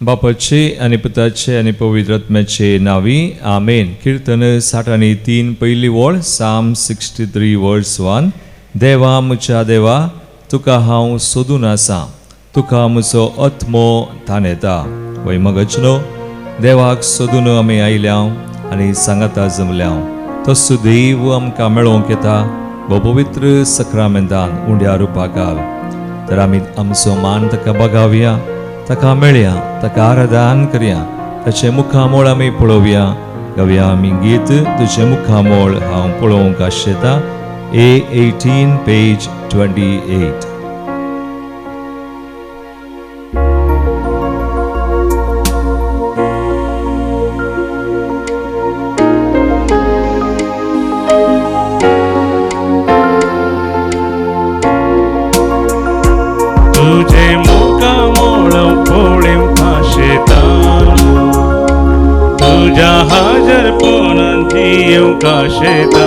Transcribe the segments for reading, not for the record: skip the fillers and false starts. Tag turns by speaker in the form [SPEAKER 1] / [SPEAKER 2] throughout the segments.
[SPEAKER 1] बापाचे आणि पुताचे आणि पवित्र आत्म्याचे नावी आमेन. कीर्तन 63 पहिली वळ साम 63 वर्स 1. देवा म्हज्या देवा तुका हांव सोदून आसां, तुका म्हजो आत्मो थानेता. वैमगचनो देवाक सोदून आमी आयल्या आनी सांगाता जमल्या. तसो देव आमकां मेळोवंक येता पवित्र सक्रामेंतान उंड्या रुपाक घाल. तर आमी आमचो मान ताका बगावया, ताका मेळया, ताका आराधन करया, ताचे मुखामोळ आमी पळोवया. गावया आमी गीत तुजे मुखामोळ हांव पळोवंक आशेता. A18 page 28.
[SPEAKER 2] तुझे मुखामोळ पळोवंक आशेता, तुझ्या हाजरपणान जियोंक आशेता.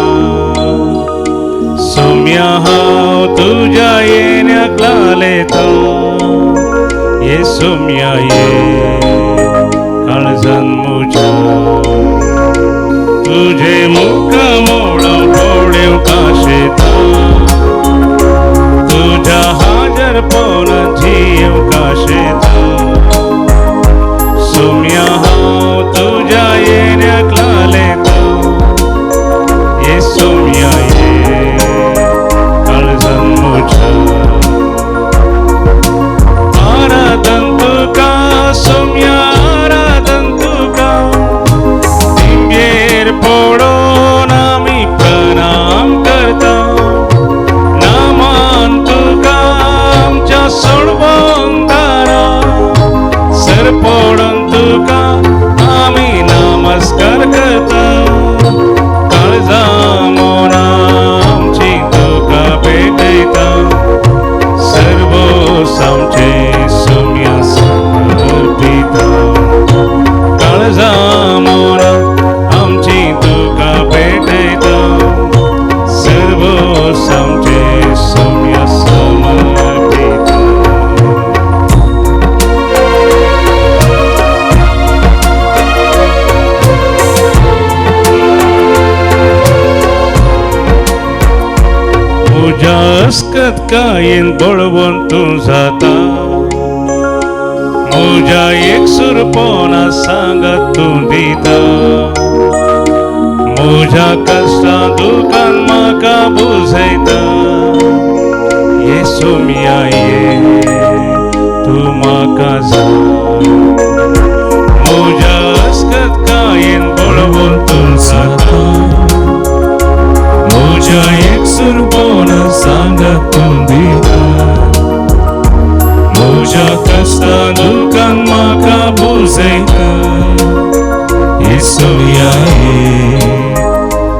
[SPEAKER 2] सोम्या हांव तुझ्या येण्याक लालयता, ये सोम्या ये काळजान म्हज्या. तुझे मुखामोळ पळोवंक आशेता, तुझ्या हाजरपणान जियोंक आशेता. सोम्या हांव तुझ्या येण्याक लालयता, ये सोम्या ये काळजान म्हज्या. आराधन तुका सोम्या, आराधन तुका. दिंबेर पडोवन आमी प्रणाम करता. नामान तुका आमच्या सोडवंदारा, सर पडोवन तुका आमी नमस्कार करता. काळजा मोना आमची तुका भेटयता, सर्व आमचे सोम्या समर्पिता. काळजा मोना आमची तुका भेटयता, सर्व आमचे सोम्या समर्पिता. तुझ्या अस्कत कायेन बळवून तूं जाता, म्हज्या एकसुरपणा सांगत तूं दिता. म्हज्या कश्टा दुखान म्हाका बुजयता, ये सोम्या ये तूं म्हाका जाय. म्हज्या अस्कत कायेन बळवून तूं जाता, म्हज्या एकसुरपणा सांगत तूं दिता. म्हज्या कश्टा दुखान म्हाका बुजयता, ये सोम्या ये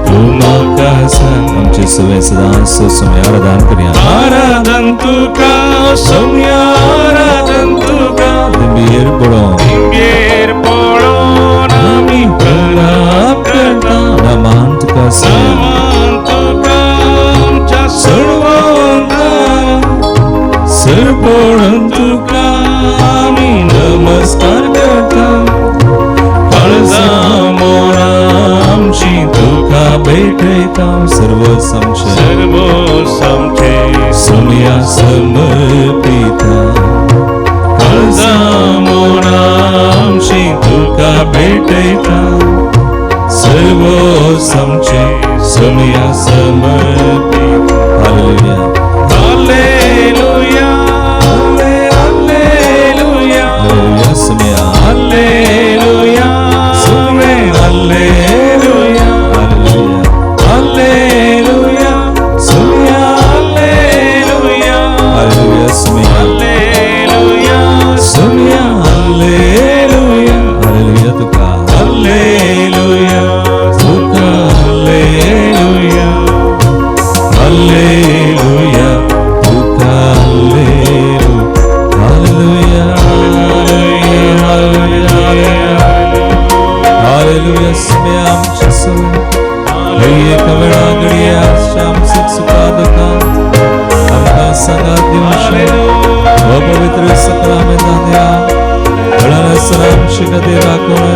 [SPEAKER 2] तूं म्हाका जाय.
[SPEAKER 1] आमचे सगळे सदांच सोम्या आराधन करया.
[SPEAKER 2] आराधन तुका सोम्या, आराधन तुका.
[SPEAKER 1] दिंबेर पडोवन
[SPEAKER 2] दिंबेर पडोवन आमी प्रणाम करता.
[SPEAKER 1] नामान तुका
[SPEAKER 2] नामान तुका आमच्या सोडवंदारा, सर पडोवन तुका आमी नमस्कार करता. काळजा मोना आमची तुका भेटयता,
[SPEAKER 1] सर्व आमचे
[SPEAKER 2] सर्व आमचे
[SPEAKER 1] सोम्या समर्पिता.
[SPEAKER 2] काळजा मोना आमची तुका भेटयता, सर्व आमचे सोम्या समर्पिता.
[SPEAKER 1] हालेलुया.
[SPEAKER 2] हालेलुया, हालेलुया,
[SPEAKER 1] हालेलुया सोम्या.
[SPEAKER 2] हालेलुया, सोम्या हालेलुया, हालेलुया, सोम्या हालेलुया,
[SPEAKER 1] हालेलुया सोम्या.
[SPEAKER 2] हालेलुया, सोम्या हालेलुया,
[SPEAKER 1] हालेलुया तुका.
[SPEAKER 2] हालेलुया, तुका हालेलुया.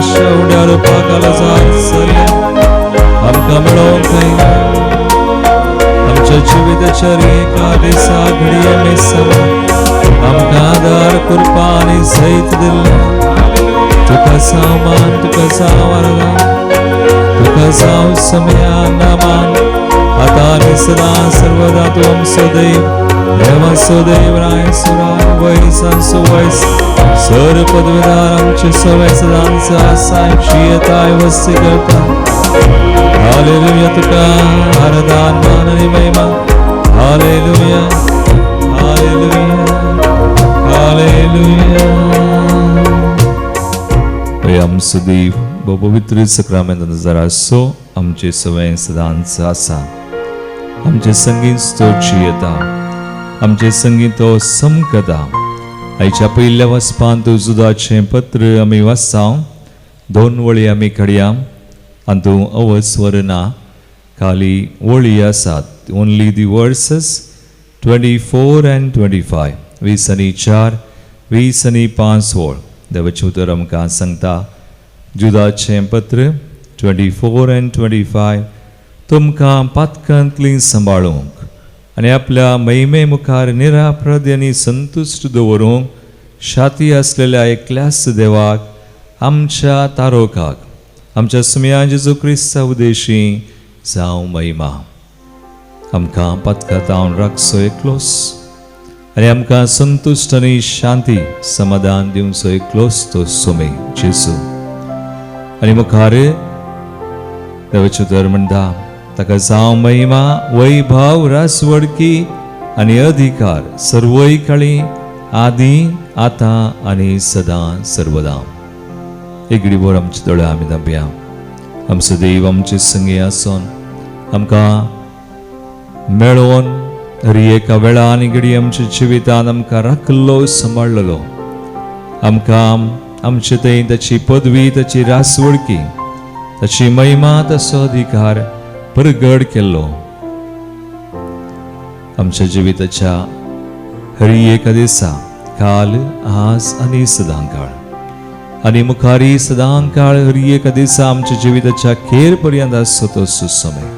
[SPEAKER 1] आशा उड्यार पाकाला जायचल्या आमकां मेळोंक येयना आमच्या जिविताच्या एका दिसा घडये मेसावा आमकां आदार करपा आनी सैत दिल्ल्या तुका सामान तुका सावरगा तुका जाव समया नामान आता आनी सदां सर्वदा तूं आमचो देव देवाचो देव रायसुराय वैसांचो वैस सर पदवीदार आमचे सवय सदांचो आसा जियेताय वस्ती करता हालेलुया तुका आराधना मान आनी महिमा हालेलुया हालेलुया हालेलुया आमचो देव बो पवित्र सक्रमेंत नजर आसो आमचे सवय सदांचो आसा आमचे संगीत स्तोत्र येता आमचे संगीत समकता आयच्या पयल्या वचपांत जुदाचें पत्र आमी वाचतां 2 वळी आमी काडया हातूं अवस्वर ना खाली वळी आसात ओन्ली दी वर्सेस 24 and 25 20 आनी 4 20 आनी 5 वळ देवाचें उतर आमकां सांगता जुदाचें पत्र 24 and 25 तुमकां पातकांतली सांबाळूंक आनी आपल्या महिमे मुखार निरापराध आनी संतुश्ट दवरूंक शाती आसलेल्या एकल्याच देवाक आमच्या तारोकाक आमच्या सुमया जेजू क्रिस्ता उदेशी जावं महिमा आमकां पातकांतावन राखचो एकलोस आनी आमकां संतुश्ट आनी शांती समाधान दिवचो एकलोस तो सुमे जेजू आनी मुखार देवाचें उतर म्हणटा ताका जावं महिमा वैभव रासवडकी आनी अधिकार सर्वय काळी आदी आतां आनी सदां सर्वदा एक घडीभर आमचे दोळे आमी धांपया आमचो देव आमचे संगी आसोन आमकां मेळोवन हरी एका वेळा आनी घडी आमच्या जिवितांत आमकां राखलो सांबाळलो आमकां आमचे थंय ताची पदवी ताची रासवडकी ताची महिमा ताचो अधिकार प्रगट केल्लो आमच्या जिविताच्या हरी एका दिसा काल आज आनी सदां काळ आनी मुखारी सदां काळ हरी एका दिसा आमच्या जिविताच्या खेर पर्यंत आसचो तो सुसमय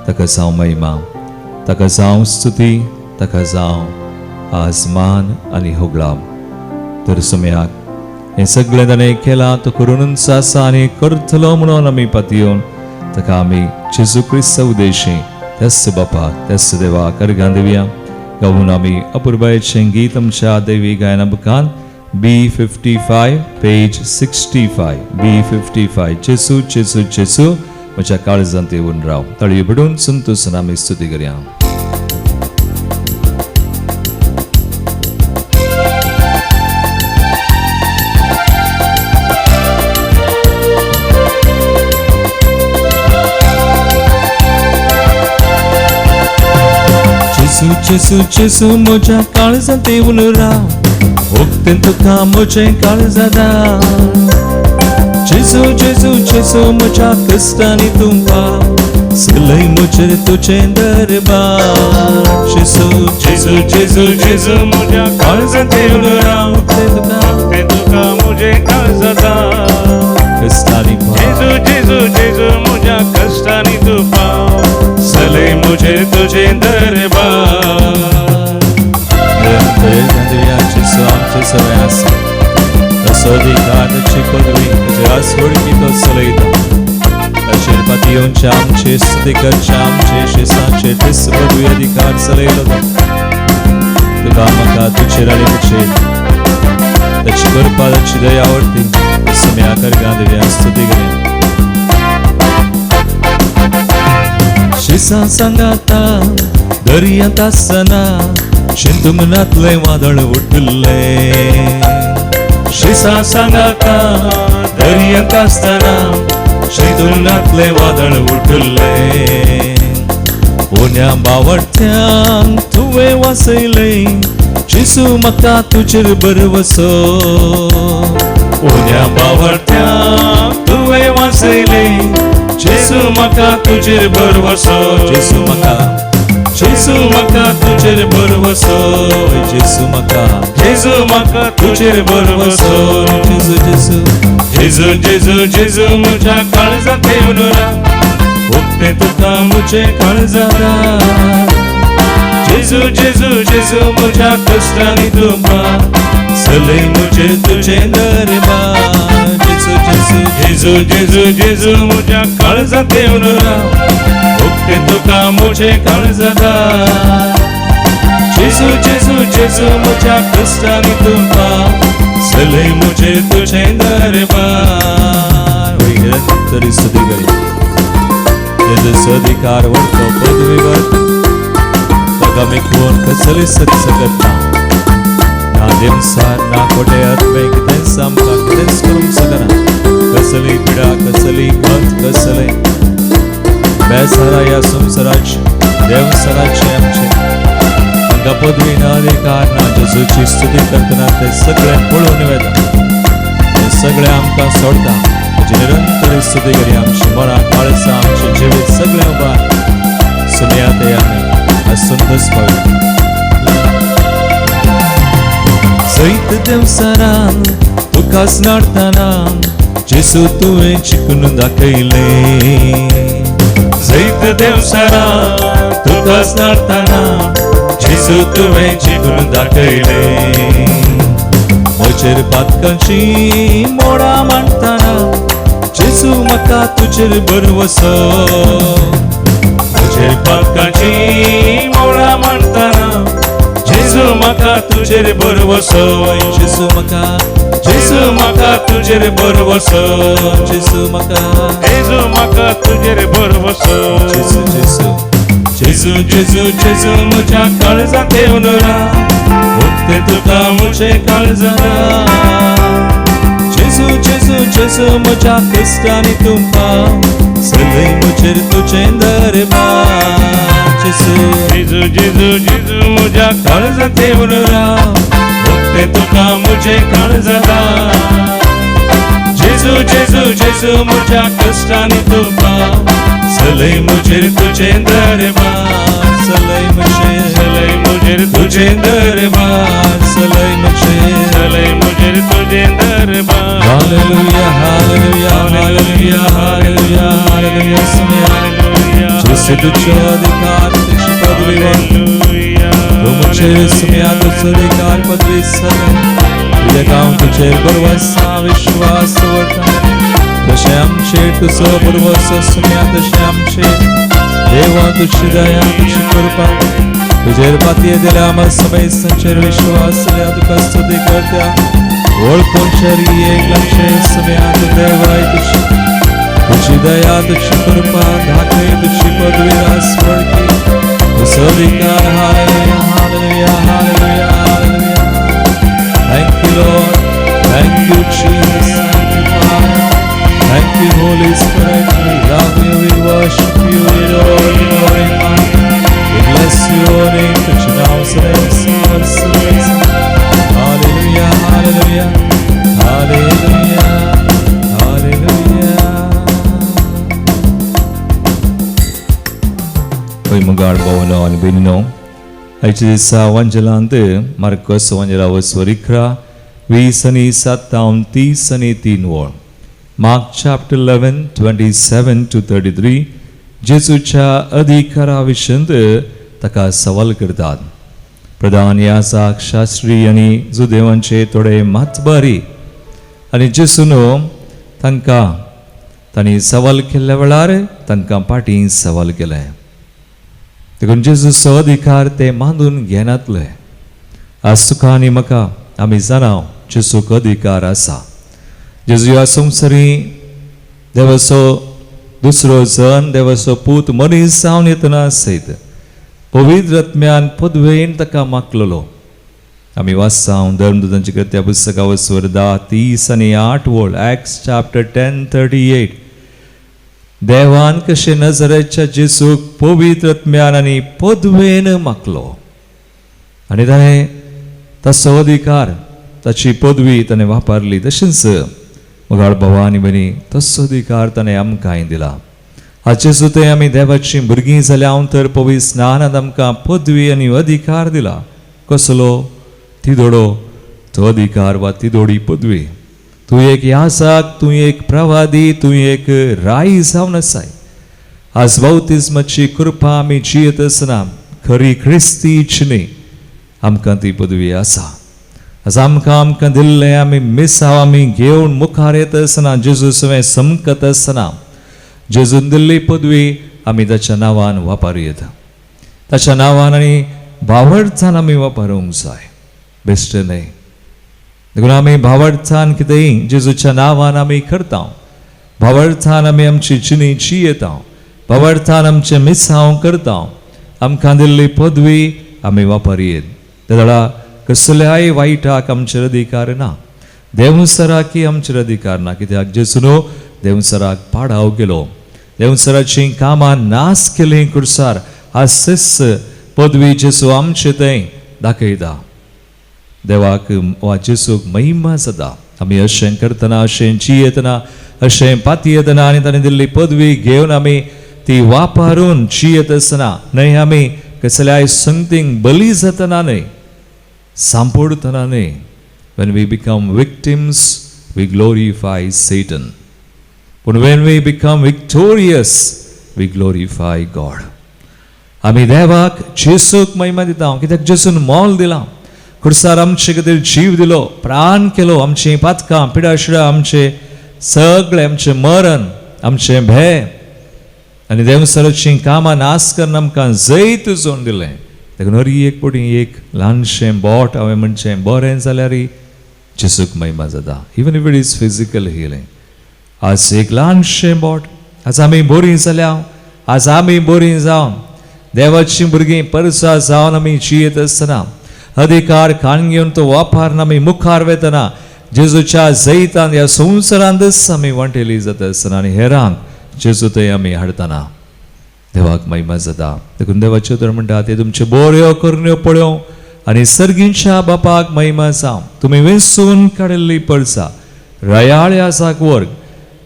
[SPEAKER 1] ताका जावं महिमा ताका जावं स्तुती ताका जावं आजमान आनी होगळाव तर सुमयाक हे सगळें ताणें केलां तो करूनच आसा आनी करतलो म्हणून आमी पातयेवन ताका आमी जेजू क्रिस्ता उदेशी त्याच बापाक त्याच देवाक अर्घां दिवया गावून आमी अपुर्बायेचें गीत आमच्या दैवी गायना बुकांत B55 पेज 65 B55 जेजू जेजू जेजू म्हज्या काळजांत येवन राव ताळयो बडून संतोषान आमी स्तुती करया जेजू जेजू म्हज्या काळजांत येवन राव ओगतें तुका म्हजें काळजादा जेजू जेजू जेजू म्हज्या कश्टांनी तूं पाव सगळें म्हजेर तुजें दरबार जेजू जेजू जेजू जेजू म्हज्या काळजांत येवन राव ओगतें तुका म्हजें काळजादा कश्टांनी जेजू जेजू जेजू म्हज्या कश्टांनी तूं पाव सगळें म्हजेर तुजें दरबार आमचे सवय आसा तसो अधिकार ताची पदवी ताची रासवडकी तो चलयता ताचेर पातयेवनचे आमचे स्तुती करचे आमचे शेसांचे तेच पदवी अधिकार चलयलो तुका म्हाका तुजेर आनी तुजेर ताची करपा ताची दया आवडटी सुम्या करगा दिव्या स्तुती करूया शेसां सांगाता दर्यांत आसतना शिंतू मनांतले वादळ उठले शेसां सांगाता दर्यांत आसतना शिंतू मनांतले वादळ उठले ओन्या बावडट्यांक तुवें वाचयलें जेजू म्हाका तुजेर बरवसो ओन्या बावडट्यांक तुवें वाचयलें जेजू म्हाका तुजेर बरवसो जेजू म्हाका तुजेर बरवसो जेजू म्हाका तुजेर बरवसो जेजू जेजू जेजू जेजू जेजू म्हज्या काळजांत येवन राव उक्ते तुका म्हजे काळजांत जेजू जेजू जेजू म्हज्या कश्टांनी तुका चलय म्हजे तुजे दरबार जेजू जेजू जेजू जेजू जेजू म्हज्या काळजांत येवन राव उक्ते तुका म्हजे काळजांत जेजू जेजू जेजू म्हज्या कश्टांनी तुका चलय म्हजे तुजे दरबार तरी स्तुती करी जेजू अधिकार व्हरतो पदवी व्हरता ताका मी कोण कसली सकत ना देवसार ना खोटे आत्मे कितेंच आमकां कितेंच करूंक शकना कसली पिडा कसली खंत कसले बेसारा ह्या संवसाराचे देवसाराचे आमचे तांकां पदवी ना अधिकार ना जेजूची स्तुती करतना ते सगळे पळून वेता ते सगळे आमकां सोडता ताची निरंतर स्तुती करी आमची मनां काळजां आमचे जिवीत सगळे उबार सुमयात आमी आसूंदच पावता सैत देवसारान तुकाच नाडतना जेजू तुवें चिकून दाखयले सैत देवसारान तुकाच नाडतना जेजू तुवें चिकून दाखयले म्हजेर पातकांची मोडां मांडतना जेजू म्हाका तुजेर भरवसो म्हजेर पातकांची मोडां मांडतना जेजू म्हाका तुजेर भरवसो जेजू म्हाका तुजेर भरवसो जेजू म्हाका तुजेर भरवसो जेजू जेजू जेजू जेजू जेजू म्हज्या काळजांत येवन राव उक्ते तुका म्हजे काळजांत जेजू जेजू जेजू म्हज्या कश्टांनी तुका चलय म्हजेर तुजें दरबार जेजू जेजू जेजू जेजू म्हज्या काळजांत येवन राव उक्ते तुका म्हजे काळजांत जेजू जेजू जेजू म्हज्या कश्टांनी तुका चलय म्हजेर तुजें दरबार चलय म्हजेर तुजें दरबार चलय म्हजेर तुजें दरबार hallelujah hallelujah hallelujah hallelujah hallelujah सुमया जेजू तुजो अधिकार तुजी पदवी व्हरता तूं म्हजेर सुमया तुजो अधिकार पदवी चलय कित्याक हांव तुजेर भरवसा विश्वास दवरता तशें आमचेर तुजो भरवसो सुमया तशें आमचेर देवा तुजी दया तुजी कृपा तुजेर पातये दिल्या आम्हा समेस्तांचेर विश्वास दिल्या तुका स्तुती करता वळखून शरी एक लक्षे सुमया तूं देवाय तुजी दया तुजी कृपा दाखय तुजी पदवी रास वळखी तुजो अधिकार hallelujah hallelujah hallelujah hallelujah Thank you Lord, thank you Jesus, thank you Father, thank you Holy Spirit, we love you, we worship you, we adore you, Lord, amen. We bless your name, touch now, service, hallelujah, hallelujah, hallelujah, hallelujah. Oi mugar bawano ani binno. Aici sa wanjalante Marcos wanjala waswarikra 20:30 word. Mark chapter 11:27-33 जेजूच्या अधिकाराविशयी ताका सवाल करतात. प्रधान याजक शास्त्री आनी जुदेवांचे थोडे मातबारी आनी जेजून तांणी सवाल केल्ल्या वेळार तांकां फाटीं सवाल केले देखून जेजूचो अधिकार ते मानून घेनातले. आज तुका आनी म्हाका आमी जाणाव जेजूक अधिकार आसा. जेजू ह्या संवसारी देवाचो दुसरो जन देवाचो पूत मनीस जावन येतना सयत पवित्र आत्म्यान पदवेन ताका मागलेलो. आमी वाचसां धर्मदूतांच्या कृत्या पुस्तका वचवर 10:30-8 वळ Acts chapter 10:38 देवान कशे नजरेच्या जेजूक पवित्र आत्म्यान आनी पदवेन मागलो आनी ताणें ताचो अधिकार ताची पदवी ताणें वापरली. तशेंच मोगाळ भावा आनी भयणी तसो अधिकार ताणें आमकांय दिला. आज जेजू ते आमी देवाची भुरगीं जाल्या हांव तर पवित्र स्नानांत आमकां पदवी आनी अधिकार दिला. कसलो तिदोडो तो अधिकार वा तिदोडी पदवी तूं एक याजक, तूं एक प्रवादी, तूं एक राई जावन आसाय. आज बावतिस्माची कृपा आमी जियेत आसतना खरी क्रिस्तीच न्ही, आमकां ती पदवी आसा. आज आमकां दिल्लें आमी मिसाव आमी घेवन मुखार येत आसतना, जेजू सवें समकत आसतना जेजून दिल्ली पदवी आमी ताच्या नांवान वापरूं ताच्या नांवान आनी भावार्थान आमी वापरूंक जाय, बेश्टे न्हय. देखून आमी भावार्थान कितेंय जेजूच्या नांवान आमी करता, भावार्थान आमी आमची जिणी जियेता, भावार्थान आमचें मिसांव करता. आमकां दिल्ली पदवी आमी वापरूं. त्या वेळा कसल्याय वायटाक आमचेर अधिकार ना, देवसराकी आमचेर अधिकार ना. कित्याक जेजून देवसराक पाडाव केलो, देवसराची कामां नास केली कुर्सार. आसस पदवी जेजू आमचे थंय दाखयता. देवाक वा जेजूक महिमा जाता. आमी अशें करतना, अशें जियेतना, अशें पातयेतना आनी ताणें दिल्ली पदवी घेवन आमी ती वापरून जियेत आसतना न्हय, आमी कसल्याय संगतींक बली जातना न्हय, सांपोडतना न्हय. When we become victims, we glorify Satan. But when we become victorious, we glorify God. आमी देवाक जेजूक महिमा दिता, कित्याक जेजून मोल दिलां. खुर्सार आमचे खातीर जीव दिलो, प्राण केलो. आमची पातकां पिडाशिडां, आमचे सगळें, आमचें मरण, आमचें भय आनी देवसराचीं कामां नास करन आमकां जैत जोडून दिलें. देखून हर एक पटी एक ल्हानशें बोट हांवें म्हणचें बरें जाल्यार जेजूक महिमा जाता. Even if it is physical healing. आज एक ल्हानशें बोट, आज आमी बरीं जाल्या, आज आमी बरीं जावन देवाचीं भुरगीं परसा जावन आमी जियेत आसतना अधिकार काण घेवन तो वापरून आमी मुखार वेतना जेजूच्या जैतान ह्या संवसारांतच आमी वांटेली जाता आसतना आनी हेरांक जेजू थंय आमी हाडटना देवाक महिमा जाता. देखून देवाचे उतर म्हणटा ते तुमचे बऱ्यो करण्यो पळोवं आनी सर्गीच्या बापाक महिमा जावं. तुमी वेंचून काडिल्ली पळसा रयाळे आसाक वर्ग.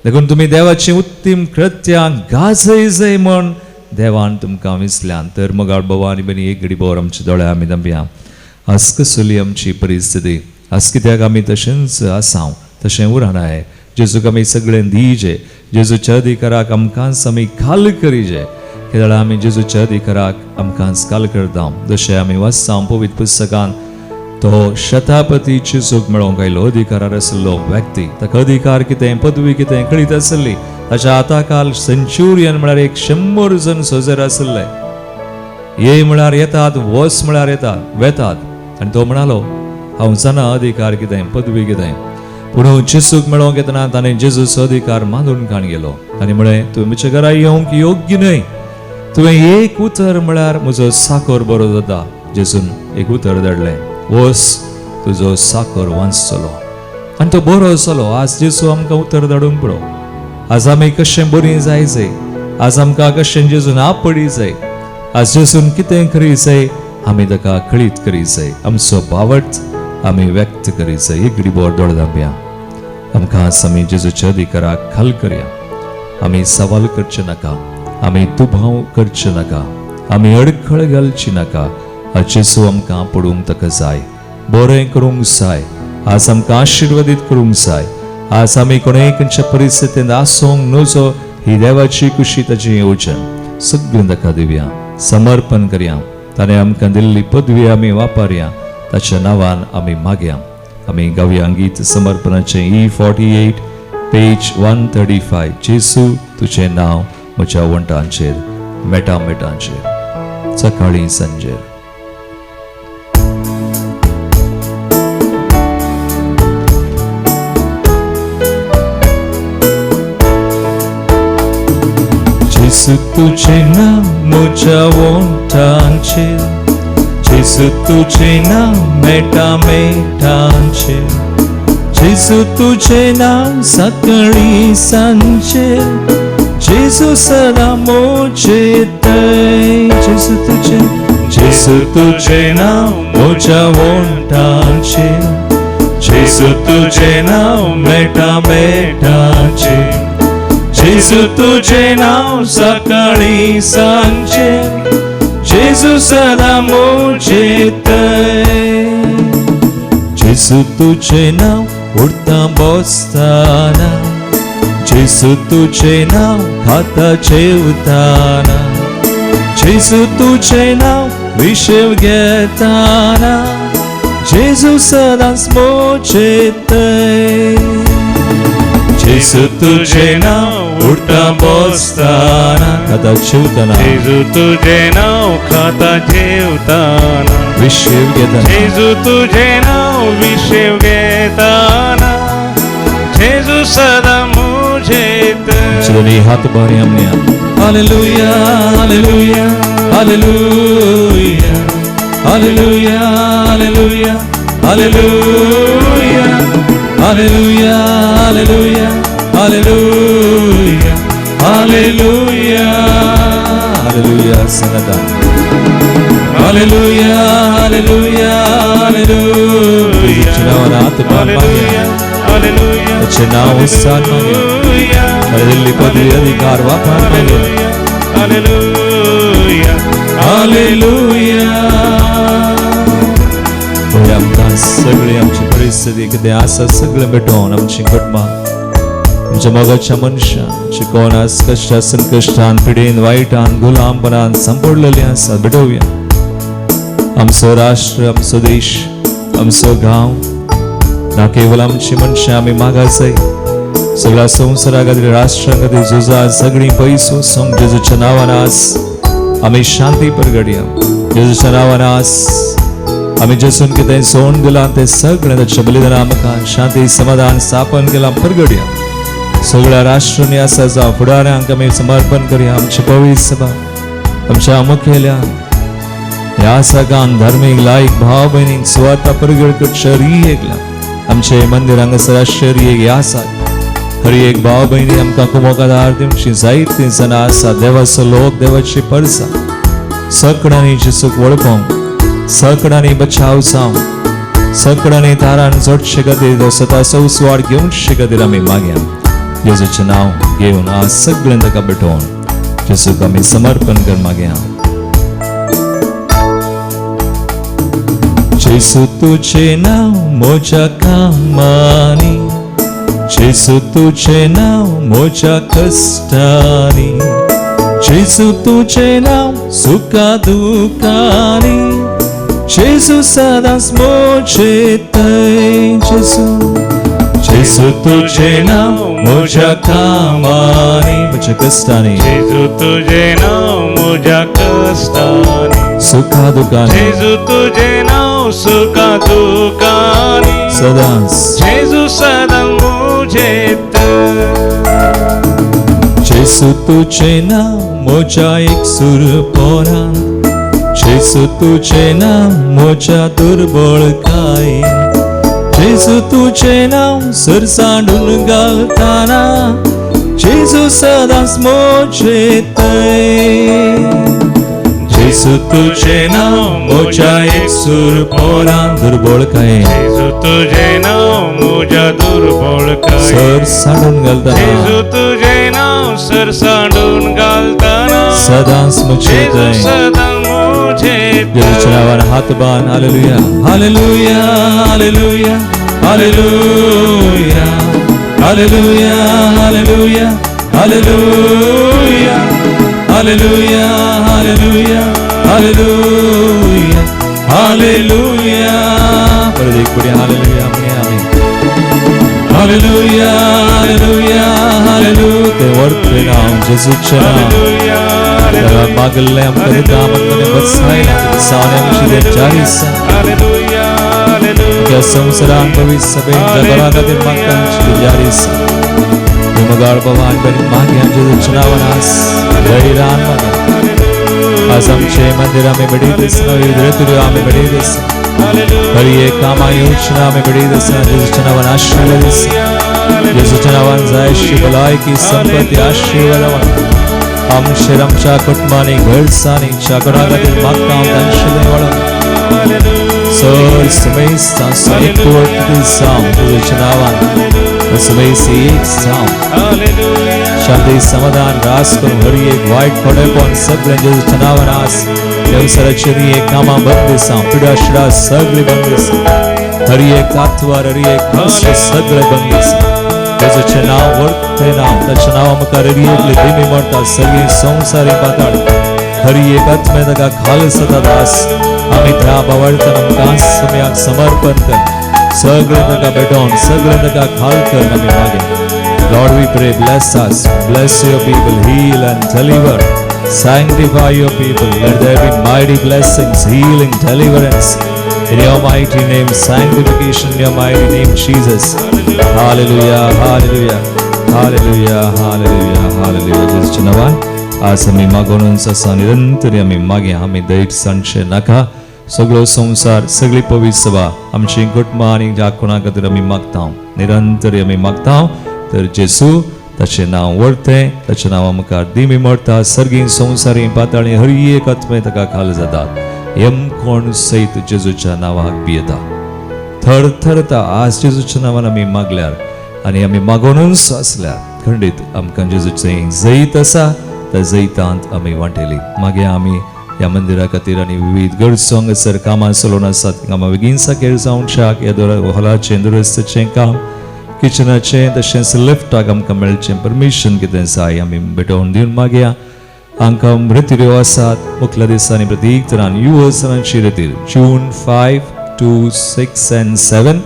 [SPEAKER 1] देखून तुमी देवाची उत्तीम कृत्यां गाजय जय म्हण देवान तुमकां विसल्यान. तर मगाळ बाबा आनी बनी एक घडी बोर आमच्या दोळ्या आमी दंब्या. आज कसली आमची परिस्थिती, आज कित्याक आमी तशेंच आसां, तशें उरणाय. जेजूक आमी सगळें दिजे, जेजूच्या अधिकाराक आमकांच आमी खाल करीजे. कित्याक आमी जेजूच्या अधिकाराक आमकांच खाल करता. जशें आमी वाचता पवित्र पुस्तकान, तो शतापती जेजूक मेळोंक आयलो, अधिकारार आशिल्लो व्यक्ती. ताका अधिकार कितें, पदवी कितें कळीत आसली. ताच्या हाताखाल सेंच्युरियन म्हळ्यार 100 जण सोजर आसले. ये म्हळ्यार येतात, वस म्हळ्यार येतात, वेतात. आनी तो म्हणालो हांव जाणा अधिकार कितें, पदवी कितें. पूण जेजूक मेळोंक येतना ताणें जेजूचो अधिकार मानून काण गेलो. ताणें म्हळें तुवें म्हज्या घरा येवंक योग्य न्हय. तुवें एक उतर म्हळ्यार म्हजो साकर बरो जाता. जेजून एक उतर धाडलें, वस तुजो साकर वाचतलो. आनी तो बरो जालो. आज जेजू आमकां उतर धाडूंक पुरो. आज आमी कशें बरीं जायचें, आज आमकां कशें जेजून आपडी जाय, आज जेजून कितें करीचें आमी ताका कळीत करीचें. आमचो भावर्थ आमी व्यक्त करीचें. एक घडी बोर दोळ दांबया. आमकां आमी जेजूच्या अधिकाराक खाल करया. आमी सवाल करचे नाका, आमी दुबाव करचे नाका, आमी अडखळ घालची नाका. आज जेजू आमकां पडूंक ताका जाय, बरें करूंक जाय. आज आमकां आशिर्वादीत करूंक जाय. आज आमी कोणेय खंयच्या परिस्थितींत आसूंक नजो, ही देवाची कुशी ताचें येवचन. सगळें ताका दिवया, समर्पण करया. ताणें आमकां दिल्ली पदवी आमी वापरया, ताच्या नांवान आमी मागया. आमी गावया गीत समर्पणाचें E48 पेज 135. जेजू तुजें नांव म्हज्या वंटांचेर, मेटामेटांचेर, सकाळीं सांजेर. जेजू तुजें नांव म्हज्या वंटांचेर, जेजू तुजें नांव मेटामेटांचेर, जेजू तुजें नांव सकाळीं सांजेर, जेजू सदां म्हजें थंय. जेजू तुजें नांव म्हज्या वंटांचेर, जेजू तुजें नांव मेटामेटांचेर, जेजू तुजें नांव सकाळीं सांजेर, जेजू सदां म्हजें थंय. जेजू तुजें नांव उठता बसताना जेजू तुझे नाव खाता जेवताना जेजू तुझे नाव विषय घेताना जेजू सदांच मोजेतय जेजू तुझे नाव उठता बसताना खाता जेवताना
[SPEAKER 2] जेजू तुझे नाव खाता जेवताना
[SPEAKER 1] विषय घेताना
[SPEAKER 2] जेजू तुझे नाव विषय घेताना जेजू सदा मुझेत
[SPEAKER 1] दोन्ही हात बरे हमने hallelujah hallelujah hallelujah hallelujah hallelujah hallelujah hallelujah hallelujah hallelujah hallelujah hallelujah संगता हालेलुया हालेलुया हालेलुया चुनाव हात
[SPEAKER 2] हालेलुया हालेलुया
[SPEAKER 1] चुनाव स्थान मागे दिल्ली पदवी अधिकार वापर मागे
[SPEAKER 2] हालेलुया
[SPEAKER 1] हालेलुया आमकां सगळी आमची परिस्थिती कितें आसा सगळें भेटोवन आमची घटमा आमच्या मोगाच्या मनशान कोण आज कश्टान संकश्टान पिडेन वायटान गुलामपणान सांपडलेली आसा भेटोवया आमचो राष्ट्र आमचो देश आमचो गांव ना केवळ आमची मनशां आमी मागासय सगळ्या संवसारा खातीर राष्ट्रा खातीर झुजा सगळी पयसो सोंग जेजूच्या नांवान आस आमी शांती परगडया जेजूच्या नांवान आस आमी जेजून कितें सोडून दिलां तें सगळें ताच्या बलिदान आमकां शांती समाधान स्थापन केलां परगडया सगळ्या राष्ट्रांनी आसा जावं फुडाऱ्यांक आमी समर्पण करया आमची पवित्र सभा आमच्या मुखेल्या ह्या सगळ्यां धार्मीक लायक भाव भयणींक सुवाता परगड करच्या एकला आमचे मंदिर हांगासर आश्चर्य आसा हर एक भाव भयणी आमकां कुमोकादार दिवची जायतीं जाणां आसा देवाचो लोक देवाची परसा सगळ्यांनी जेजूक वळखोंक सगळ्यांनी बचाव जावं सगळ्यांनी तारान जोडचे खातीर स्वता संस्वार घेवचे खातीर आमी मागया जेजूचें नांव घेवन आज सगळें ताका भेटोवन जेजूक आमी समर्पण कर मागया जेजू तुझे नाव म्हज्या कामांनी जेजू तुझे नाव म्हज्या कश्टांनी जेजू तुझे नाव सुखा दुखांनी जेजू सदांच मोजेतय जेजू जेजू तुझे नाव म्हज्या कामांनी म्हज्या कश्टांनी
[SPEAKER 2] जेजू तुझे नाव म्हज्या कश्टांनी
[SPEAKER 1] सुखा दुखांनी
[SPEAKER 2] जेजू तुझे नाव सुखा दुखांनी
[SPEAKER 1] सदांच
[SPEAKER 2] जेजू सदा मुझेत
[SPEAKER 1] जेजू तुझे नाव म्हज्या एकसूर पोरांत जेजू तुझे नाव म्हज्या दुर्बळकायेन जेजू तुझे नाव सरसांडून घालताना जेजू सदांच मोजेतय जेजू तुझे नाव म्हज्या एकसूर पोरांत दुर्बळकायेन
[SPEAKER 2] जेजू तुझे नाव म्हज्या दुर्बळकायेन
[SPEAKER 1] सरसांडून घालताना
[SPEAKER 2] जेजू तुझे नाव सरसांडून घालताना
[SPEAKER 1] सदांच मोजेतय
[SPEAKER 2] सदा मुझेत
[SPEAKER 1] जेजूच्या नावान हात बांद hallelujah hallelujah hallelujah hallelujah hallelujah hallelujah hallelujah hallelujah hallelujah hallelujah hallelujah परत एक बडी हालेलुया म्हणे आमी हालेलुया हालेलुया हालेलुया ते वर्ते नाव जेजूचे नाव मागले आमकां दिता आमकां बसायला सावने आमची ते जारीस
[SPEAKER 2] हालेलुया
[SPEAKER 1] त्या संवसारान पवित्र सभेन जगरा खातीर मागता आमची जारीस मगाळ भवान बरी मागया जेजूच्या नांवान आस धैर्यान मागया आज आमचे मंदिर आमी बेडीत आसना विद्रेतुर्यो आमी बेडीत आसना हर एक कामां योजना आमी बेडीत आसना जेजूच्या नांवान आशिर्वाद आसना जेजूच्या नांवान जायशी भलायकी संपत्ती आशिर्वाद आमच्या कुटुंबांनी घरसांनी चाकरा खातीर मागता हांव तांचे वळख सर समेस्ता समेत कोर्ट जावं जेजूच्या नांवान समेसी एक जावं शांती समाधान रास करून हर एक वायट पडपण सगळें जेजूच्या नांवान आस देवसराची एक कामां बंद जावं पिडा शिडा सगळी बंद जावं हर एक आत्वार हर एक हंस सगळं बंगलीस त्याचं नाव वरते नाव त्याचं नाव आमकां हर एक दिमी म्हणटा सगळी संवसारी पाताळ हर एक आत्मे ताका खालस जाता दास आमी त्या बावळतान आमकां समयाक समर्पण कर सगळें ताका भेटोन सगळें ताका खालकर आमी मागे Lord, we pray, bless us, bless your people, heal and deliver, sanctify your people, let there be mighty blessings, healing, deliverance, in your mighty name, sanctification in your mighty name, Jesus. Hallelujah, hallelujah, hallelujah, hallelujah, hallelujah. Jesus chanavan, आज आमी मागोन ससा निरंतर आमी मागे आमी that संशय नाका सगळो संसार सगळी पवित्र सभा आमची कुटुंबां आनी ज्या कोणा खातीर आमी मागता निरंतर आमी मागता तर जेसू ताचें नांव व्हरतें ताचें नांव आमकां दिमी मोडटा सर्गी संवसारी पाताळी हर एक आत्मे ताका खाल जातात एम कोण सयत जेजूच्या नांवाक भियेता थरथरता आज जेजूच्या नांवान आमी मागल्यार आनी आमी मागोनूच आसल्यार खंडीत आमकां जेजूचें जैत आसा त्या जैतांत आमी वांटेली मागे आमी ह्या मंदिरा खातीर आनी विविध गरजो हांगासर कामां चलोवन आसात कामां बेगीन साकेर जावंक शाक ह्या हॉलाचें दुरुस्तेचें काम किचनाचें तशेंच लिफ्टाक आमकां मेळचें परमिशन कितें जाय आमी भेटोवन दिवन मागया हांकां रितीऱ्यो आसात मुखल्या दिसांनी प्रत्येक तरान युवसनांची रितीर जून 5 to 6 and 7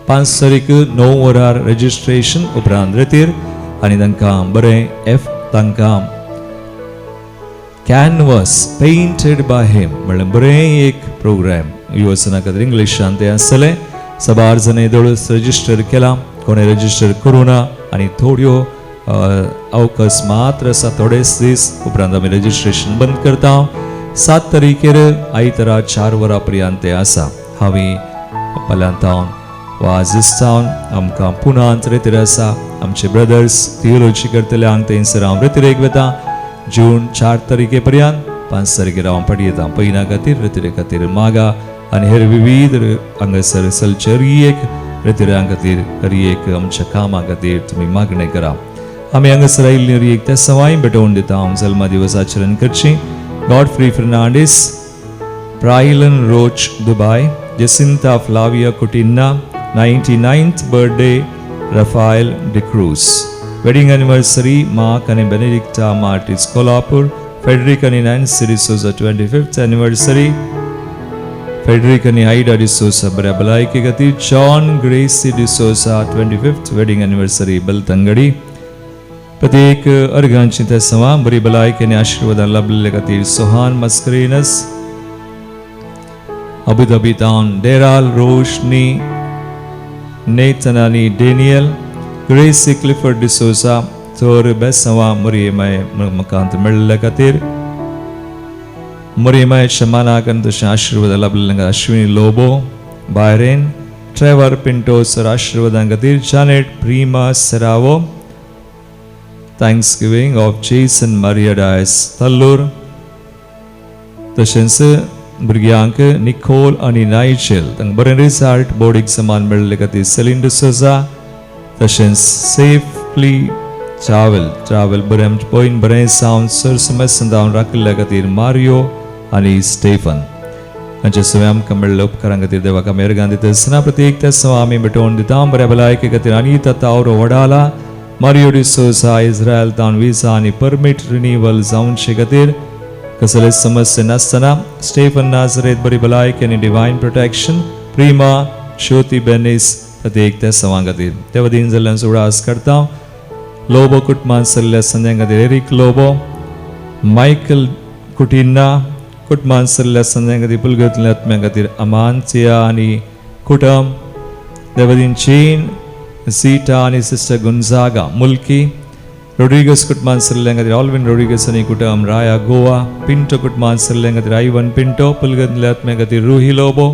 [SPEAKER 1] 5 तारीख 9 वरार रजिस्ट्रेशन उपरांत रितीर आनी तांकां बरें तांकां कॅनवस पेंटेड बाय हिम म्हणल्यार बरें एक प्रोग्राम युवसना खातीर इंग्लिशान तें आसतलें सबार जणे दळूस रजिस्टर केलां कोणें रजिस्टर करूं ना आनी थोड्यो अवकाश मात्र आसा थोडेच दीस उपरांत आमी रजिस्ट्रेशन बंद करता 7 तारीखेर आयतारा 4 वरां पर्यंत तें आसा हांवें पल्यांतावन वाजिस्तावन आमकां पुनांत रितीर आसा आमचे ब्रदर्स थियोलॉजी करतले हांग थंयसर हांव रितीरेक वेता जून 4 तारीखे पर्यंत 5 तारीखेर हांव फाटी येता पयना खातीर रितीरे खातीर मागा आनी हेर विविध हांगासर सलचर एक रितीरां खातीर हर एक आमच्या कामां खातीर तुमी मागणें करा आमी हांगासर आयिल्ली हर एक त्या सवाय भेटोवन दिता हांव जल्मा दिवस आचरण करची गॉडफ्री फर्नांडीस प्रायलन Roche Dubai Jacintha Flavia Coutinha 99th birthday Raphael D'Cruz wedding anniversary Mark आनी बेनेडिक्टा मार्टिस कोल्हापूर फेडरिक आनी नॅन्सी डिसोजा 25th एनिवर्सरी फेडरिक आनी आयडा डिसोजा बऱ्या भलायके खातीर John Gracy D'Souza 25th wedding anniversary Belthangady प्रत्येक अर्गांची त्या सवा बरी भलायके आनी आशिर्वादां लाभलेले खातीर सोहान मस्करीनस अबुधाबी तावन डेराल रोशनी नेथन आनी डेनियल ग्रेसी क्लिफर्ड डिसोजा चोर बेसवा मरियमाय मकांत मेळिल्ल्या खातीर मरियमायेच्या मानाक आनी तशें आशिर्वाद लाभलेल्या अश्विनी लोबो बायरेन ट्रेवर पिंटो सर आशिर्वादां खातीर जानेट प्रिमा सेरावो थँक्सगिवींग ऑफ जेसन मारिया डायस तल्लूर तशेंच भुरग्यांक निकोल आनी नायचेल तांकां बरें रिजल्ट बोर्ड एग्जामान मेळिल्ले खातीर सेलीन डिसोजा तशेंच सेफली ट्रॅव्हल बरें पयन बरें जावन सर समस्या जावन राखिल्ल्या खातीर मारियो आनी स्टेफन हांचे सगळे आमकां मेळिल्ल्या उपकारां खातीर देवाक आमी अर्गां दिता आसतना प्रत्येक त्या सवा आमी भेटोवन दिता बऱ्या भलायके खातीर अनिता तावरो वडाला मारियो डिसोजा इस्रायल तावन विजा आनी परमीट रिन्यूवल जावनचे खातीर कसले समस्या नासतना स्टेफन नाझरेत बरी भलायकी आनी डिवायन प्रोटेक्शन प्रिमा ज्योती बेनीस प्रत्येक त्या सवां खातीर त्या वतीन जाल्ल्यान सुवास करता लोबो कुटुंबांत सरल्या संद्यां खातीर एरिक लोबो मायकल कुटिन्ना कुटुंबांत सरल्या संद्यां खातीर पुलगतल्या आत्म्या खातीर अमांतिया आनी कुटुंब त्या वतीन चीन सीटा आनी सिस्टर गुंजागा मुल्की रोड्रिगस कुटुंबांत सरल्या खातीर ऑल्विन रोड्रिगस आनी कुटुंब राया गोवा पिंटो कुटुंबांत सरल्या खातीर आयवन पिंटो पुलगतल्या आत्म्या खातीर रुही लोबो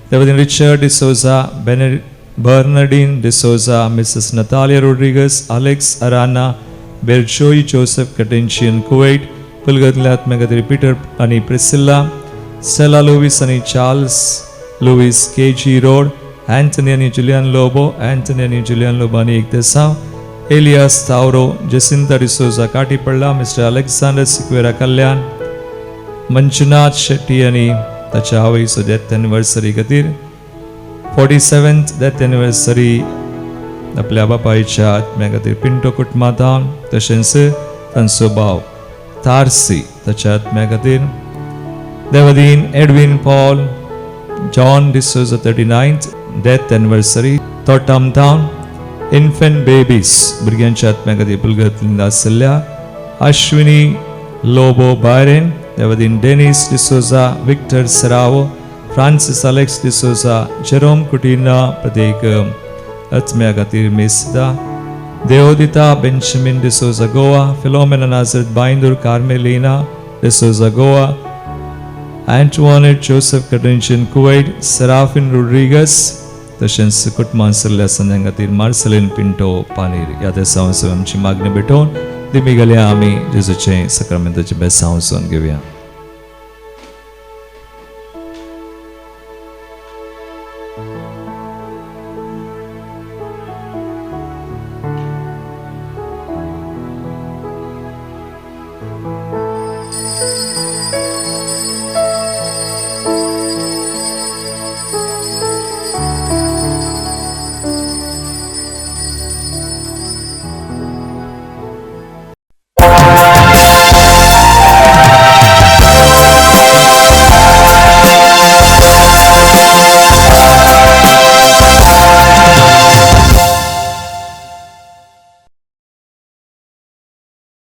[SPEAKER 1] त्या वतीन रिचर्ड डिसोजा बर्नार्डिन डिसोजा मिसेस नतालिया रोड्रिगस अलेक्स अराना बेरचोई जोसेफ कटेंशियन कुवैट पुलगतल्या आत्म्या खातीर पीटर आनी प्रिसिल्ला स्टेला लुईस आनी चार्ल्स लुईस केजी रोड एंटनी आनी जुलियन लोबो आनी एक देसाव एलियास तावरो जसिंता डिसोजा काटीपडला मिस्टर अलेक्झांडर सिक्वेरा कल्याण मंजुनाथ शेट्टी आनी ताच्या आवयचो डेथ एनिवर्सरी खातीर 47th डेथ एनिवर्सरी आपल्या बापायच्या आत्म्या खातीर पिंटो कुटुंबांत तशेंच तांचो भाव तारसी ताच्या आत्म्या खातीर देवदीन Edwin Paul John D'Souza 39th death anniversary Thottam टावन इन्फेंट बेबीज भुरग्यांच्या आत्म्या खातीर पुलगतलीन आसल्या अश्विनी लोबो बायरेन देवदीन डेनिस डिसोजा विक्टर सरावो फ्रांसिस अलेक्स डिसोजा जेरोम कुटिना प्रत्येक आत्म्या खातीर मेसदा देवदिता बेंजामिन डिसोजा गोवा फिलोमेना नाझरेथ बायंदूर कार्मेलिना डिसोजा गोवा एंटोनेट जोसेफ कडेंशन कुवैट सेराफिन रोड्रिगस तशेंच कुटुंबां सरल्या सगळ्यां खातीर मार्सेलिन पिंटो पानीर ह्या देसांव आमची मागणी भेटोवन दिमी गेल्या आमी जेजूचे सक्रामेंताचे बेसांव सोन घेवया.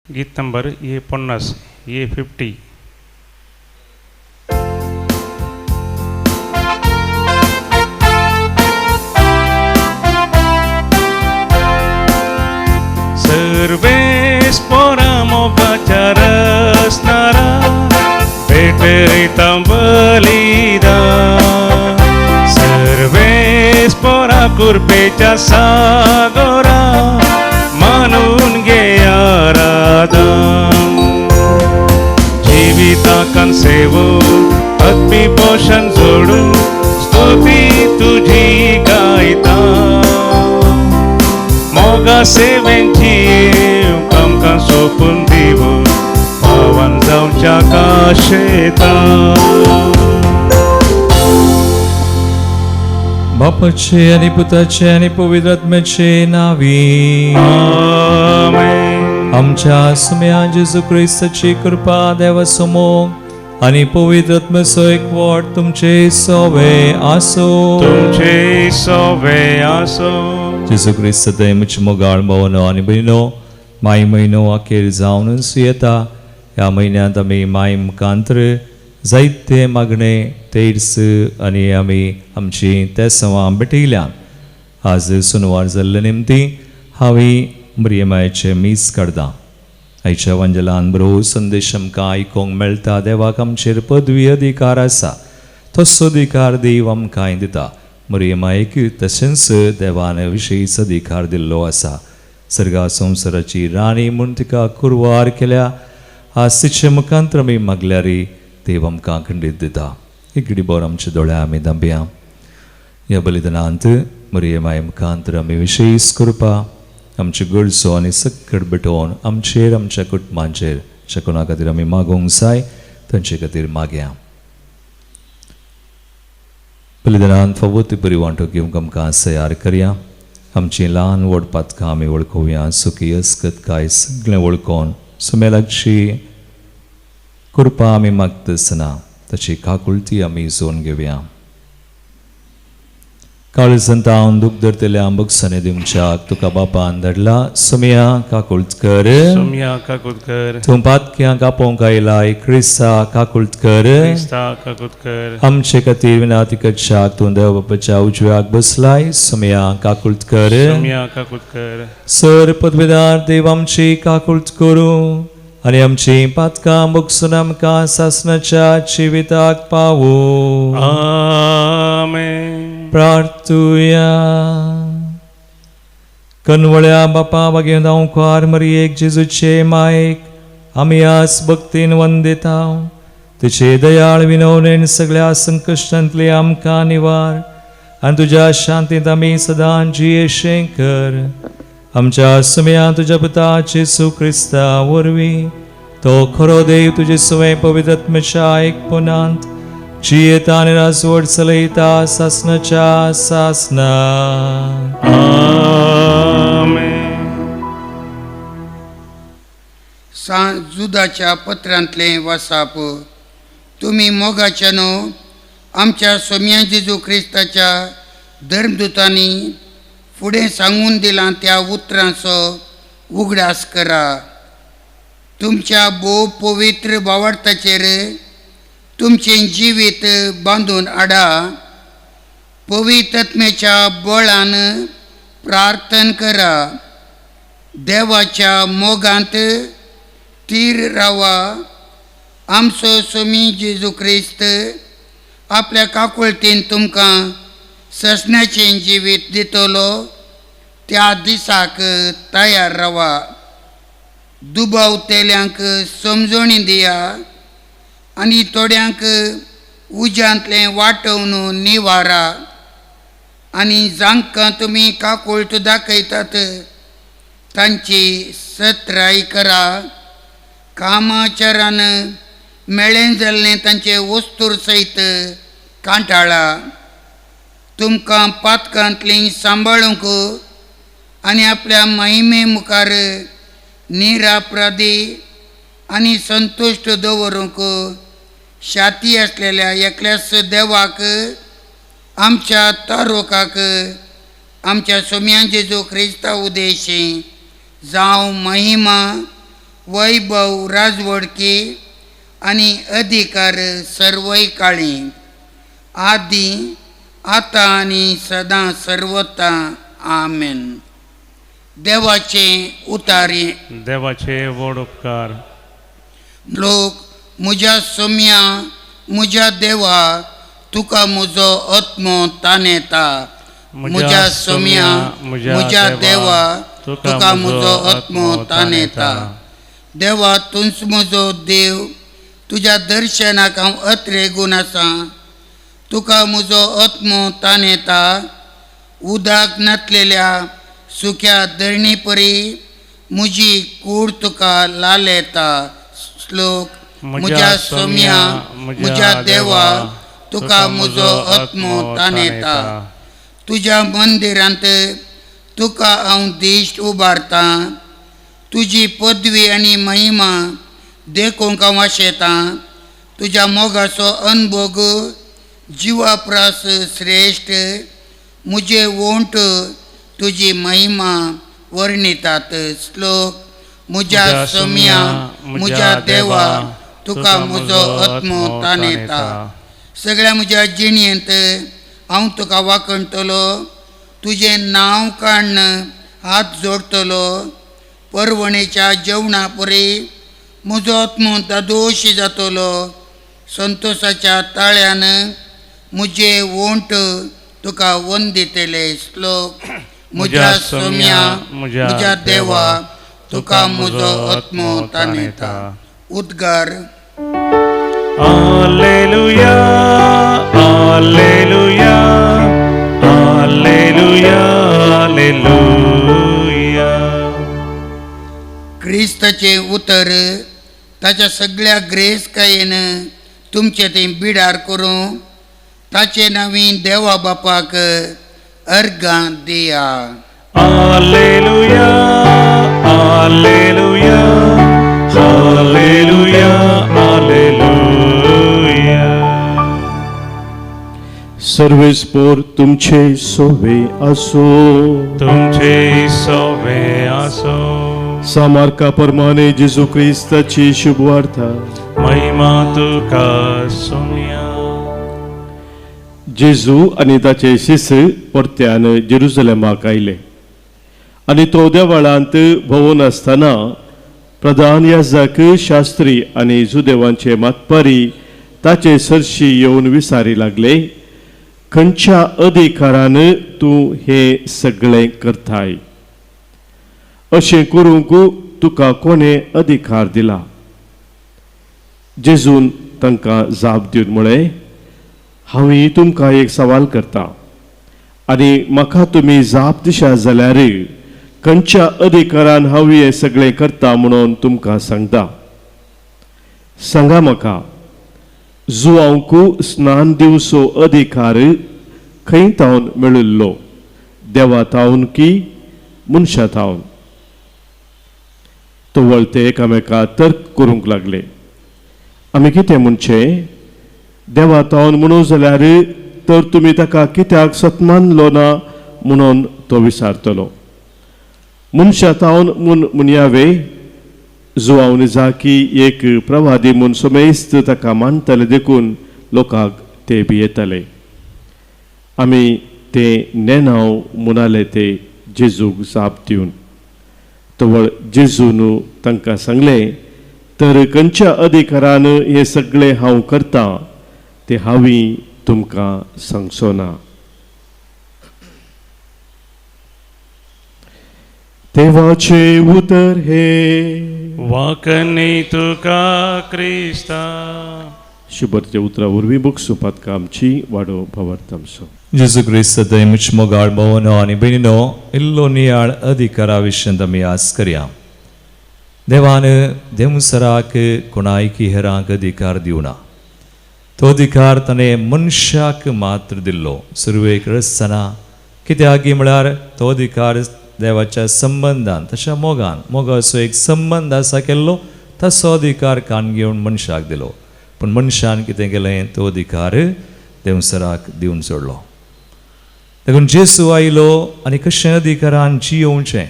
[SPEAKER 2] गीत number A50 A50. Serves por amogacia răsnara, vetei tambălida. Serves por acurpecia sagora, manun geyaradam. जीविताकान सेवो आत्मी पोषण जोडून स्तुती तुझी गायता. मोगा सेवेंची आमकां सोपून दिवो पावन जावच्या काशेता.
[SPEAKER 1] बापाचे आणि पुताचे आणि पवित्र आत्म्याचे नावी
[SPEAKER 2] आमेन.
[SPEAKER 1] आमच्या सुम्या जेजू ख्रिस्ताची कृपा देवासमोर आणि पवित्र आत्म्याचो एकवट तुमचे सोवे आसो.
[SPEAKER 2] तुमचे सोवे आसो.
[SPEAKER 1] जेजू ख्रिस्त मुची मोगाळ भावनो आणि बहिणो माय म्हयनो अखेर जावनच येता. ह्या म्हयन्यांत आमी माय मुखांतर जायते मागणे तेर्स आणि आमी आमची तेसांवां भेटयल्यान. आज सुनवार जाल्ले निमती हांवें मरियमायेचे मीस काढता. आयच्या वंजलान बरो संदेश आमकां आयकोंक मेळटा. देवाक आमचेर पदवी अधिकार आसा. तसो अधिकार देव आमकां दिता. मरियमायेक तशेंच देवान विशेष अधिकार दिल्लो आसा. सर्गा संवसाराची राणी म्हूण तिका कुरवार केल्या. आज तिचे मुखांतर आमी मागल्यार देव आमकां खंडीत दिता. एक घडीभर आमचे दोळे आमी धांबया. ह्या बलिदानांत मरियमाये मुखांतर आमी विशेष कृपा आमचे गरजो आनी सकट भेटोवन आमचेर आमच्या कुटुंबांचेर जे कोणा खातीर आमी मागोंक जाय तांचे खातीर मागया. बलिदानांत फावो बरी वांटो घेवंक आमकां तयार करया. आमची ल्हान व्हड पातकां आमी वळखुया. सुखी अस्कत काय सगळें वळखोन सुमेलाची कृपा आमी मागता आसतना ताची काकुळटी आमी जोन घेवया. काळजांत हांव दूख धरतल्या बक्षांनी दिवच्याक तुका बापान धाडला. सुमया काकुळटकर.
[SPEAKER 2] सुमया काकुळटकर.
[SPEAKER 1] तूं पातक्यांक आपोवंक आयलाय. क्रिस्ता काकुळटकर.
[SPEAKER 2] क्रिस्ता काकुळटकर.
[SPEAKER 1] आमचे खातीर विनाती करच्याक तूं देव बापाच्या उजव्याक बसलाय. सुमया काकुळटकर.
[SPEAKER 2] सुमया काकुळटकर.
[SPEAKER 1] सर पदवीदार देव आमची काकुळट करूं आणि आमची पातकां बक्षून आमकां सासणाच्या जिविताक पावो.
[SPEAKER 2] आमेन.
[SPEAKER 1] प्रार्थुया. कनवळ्या बापा बागें दावकार मरियेक जेजूचे मायेक आमी आज भक्तीन वंदिता. तुजे दयाळ विनवणेन सगळ्या संकश्टांतले आमकां निवार आनी तुज्या शांतींत आमी सदां जियेशें कर. आमच्या सुमया तुज्या पुता जेजू क्रिस्ता वरवीं तो खरो देव तुजे सुवें पवित्र आत्म्याच्या एकपणांत जी येता आनी राजवट चलयता सासणाच्या सासना.
[SPEAKER 2] आमेन.
[SPEAKER 3] जुदाच्या पत्रांतले वासाप. तुम्ही मोगाच्या न्हू आमच्या सोम्या जेजू क्रिस्ताच्या धर्मदूतांनी फुडें सांगून दिलां त्या उतरांचो उगडास करा. तुमच्या भोव पवित्र भावार्थाचेर तुमचें जिवीत बांदून हाडा. पवित्र आत्म्याच्या बळान प्रार्थना करा. देवाच्या मोगांत तीर रावा. आमचो सोमी जेजू क्रिस्त आपल्या काकुळटीन तुमकां ससण्याचें जिवीत दितलो त्या दिसाक तयार रावा. दुबावतेल्यांक समजोणी दिया आनी थोड्यांक उज्यांतलें वाटोवन निवारा. आनी जांकां तुमी काकुळट दाखयतात तांची सत्राय करा. कामाचारान मेळ्ळें जाल्लें तांचे वस्तूर सयत कांटाळा. तुमकां पातकांतलीं सांबाळूंक आनी आपल्या महिमे मुखार निरापराधी आनी संतुश्ट दवरूंक शाती आसलेल्या एकल्याच देवाक आमच्या तारोकाक आमच्या सोम्या जेजू क्रिस्ता उदेशी जावं महिमा वैभव राजवडकी आनी अधिकार सर्वय काळी आदी आतां आनी सदां सर्वता. आमेन. देवाचे उतारी.
[SPEAKER 2] देवाचे व्हड उपकार.
[SPEAKER 3] लोक म्हज्या सोम्या म्हज्या देवा तुका म्हजो आत्मो ताणेता. म्हज्या सोम्या म्हज्या देवा तुका म्हजो आत्मो ताणेता. देवा तुंच म्हजो देव तुज्या दर्शनाक हांव अत्रेगून आसा. तुका म्हजो आत्मो ताणेता. उदक नातलेल्या सुक्या धरणी परी म्हजी कूड तुका लालेता. श्लोक. म्हज्या सोम्या म्हज्या देवा तुका म्हजो आत्मो ताणेता. तुज्या मंदिरांत तुका हांव दिश्ट उबारतां. तुजी पदवी आनी महिमा देखूंक हांव आशेतां. तुज्या मोगाचो अनुभोग जिवाप्रास श्रेश्ठ. म्हजे वोंट तुजी महिमा वर्णितात. श्लोक. म्हज्या सोम्या म्हज्या देवा तुका म्हजो आत्मो ताणेता. सगळ्या म्हज्या जिणेंत हांव तुका वाखणटलो. तुजें नांव काडन हात जोडटलो. परवणेच्या जेवणा परी म्हजो आत्मो दादोशी जातलो. संतोशाच्या ताळ्यान म्हजे वोंट तुका वंदितले. श्लोक. म्हज्या सोम्या म्हज्या देवा तुका म्हजो आत्मो ताणेता. उद्गार.
[SPEAKER 2] Alleluia, Alleluia, Alleluia, Alleluia.
[SPEAKER 3] क्रिस्ताचे उतर ताच्या सगळ्या ग्रेस कायेन तुमचे थंय बिडार करूं. ताचे नांवी देवा बापाक अर्गां दिया.
[SPEAKER 2] Alleluia, Alleluia, Alleluia, Alleluia.
[SPEAKER 4] सर्वेस्पोर तुमचे सोवे असो.
[SPEAKER 2] तुमचे सोवे असो.
[SPEAKER 4] सामार्का परमाने जेजू क्रिस्ताची शुभवार्ता.
[SPEAKER 2] महिमा तुका सोम्या.
[SPEAKER 4] जेजू आनी ताचे शिष्य परत्यान जेरुसलेमाक आयले आनी तो देवळांत भोंवून आसतना प्रधान याजक शास्त्री आनी जुदेवांचे मातबारी ताचे सरशी येवन विचारी लागले, खंयच्या अधिकारान तूं हे सगळें करताय? अशें करूंक तुका कोणे अधिकार दिला? जेजून तांकां जाप दिवन म्हळें, हांवें तुमकां एक सवाल करता आनी म्हाका तुमी जाप दिशात जाल्यार खंयच्या अधिकारान हांव हें सगळें करता म्हणून तुमकां सांगता. सांगा म्हाका, जुआंकू स्नान दिवचो अधिकार खंय तावन मेळिल्लो, देवा तावन की मनशा तावन. तो वळते एकामेका तर्क करूंक लागले. आमी कितें म्हणचे? देवा तावन म्हणू जाल्यार तर तुमी ताका कित्याक सतमानलो ना म्हणून तो विचारतलो. मनशा तावन म्हूण म्हणयावे, जुआवन जाकी एक प्रवादी म्हूण सोमेस्त ताका मानतले देखून लोकांक ते भियेतले. आमी ते नेनाव म्हणाले ते जेजूक जाप दिवन. तवळ जेजून तांकां सांगले, तर खंयच्या अधिकारान हे सगळे हांव करतां ते हांवें तुमकां सांगचो ना. देवाचे उतर हे
[SPEAKER 2] वाकने तुका क्रिस्ता.
[SPEAKER 4] शुभरच्या उतरा वरवीं बक्षुपात आमची वाडो भवार्थामसो.
[SPEAKER 1] Jesu Cristo demos mogar bono ani benino illo nial adhikara vishandami askarya. देवान देवसराक कोणायकी हेरांक अधिकार दिवना. तो अधिकार ताणे मनशाक मात्र दिल्लो. सुरवेक रसना कित्याक म्हळ्यार तो अधिकार देवाच्या संबंधान तशा मोगान असो एक संबंध आसा केल्लो, तसो अधिकार कान घेवन मनशाक दिलो. पूण मनशान कितें केलें? तो अधिकार देवसराक दिवन सोडलो. देखून जेसू आयलो आनी कशें अधिकारान जियोवचें,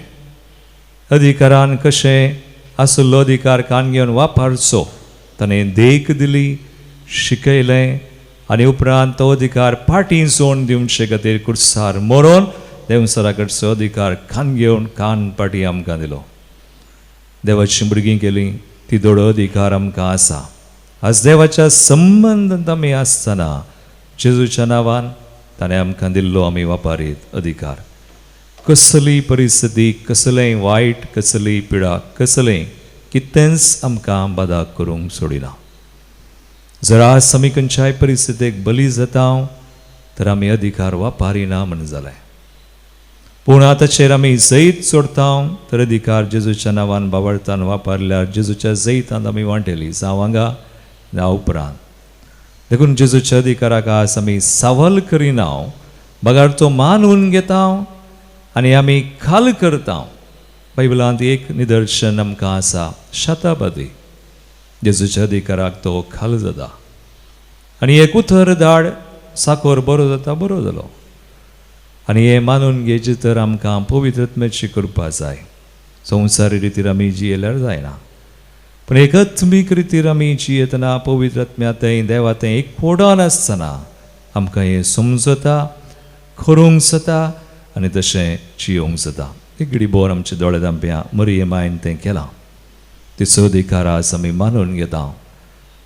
[SPEAKER 1] अधिकारान कशें आसलो अधिकार कान घेवन वापरचो ताणें देख दिली, शिकयलें आनी उपरांत तो अधिकार पाटी सोडून दिवचे खातीर कुर्सार मरोन देवसरा कडचो अधिकार कान घेवन कान पाटी आमकां दिलो. देवाची भुरगीं केली ती दोडो अधिकार आमकां आसा. आज देवाच्या संबंधांत आमी आसतना जेजूच्या नांवान ताणें आमकां दिल्लो आमी वापरीत अधिकार. कसली परिस्थिती, कसलेंय वायट, कसली पिडा, कसलेंय कितेंच आमकां बादाक करूंक सोडिना. जर आज आमी खंयच्याय परिस्थितीक बली जाता तर आमी अधिकार वापरिना म्हण जालें. पूण आतांचेर आमी जैत सोडता तर अधिकार जेजूच्या नांवान बावळतान वापरल्यार जेजूच्या जैतांत आमी वांटेली जावं हांगा ना उपरांत. देखून जेजूच्या अधिकाराक आज आमी सावल करिना, बगार तो मानून घेता आनी आमी खाल करता. बायबलांत एक निदर्शन आमकां आसा, शतापदी जेजूच्या अधिकाराक तो खाल जाता आनी एक उतर धाड साकोर बरो जाता, बरो जालो. आनी हे मानून घेवचे तर आमकां पवित्र आत्म्याची कृपा जाय. संवसारी रितीर आमी जियेल्यार जायना, पूण एक आत्मीक रितीर आमी जियेतना पवित्र आत्म्यातय देवातय एक फोडान आसतना आमकां हें समजता, करूंक जाता आनी तशें जियोंक जाता. एक घडी बोर आमच्या दोळे धांप्या मरिये मायन तें केलां. तिचो अधिकार आज आमी मानून घेता.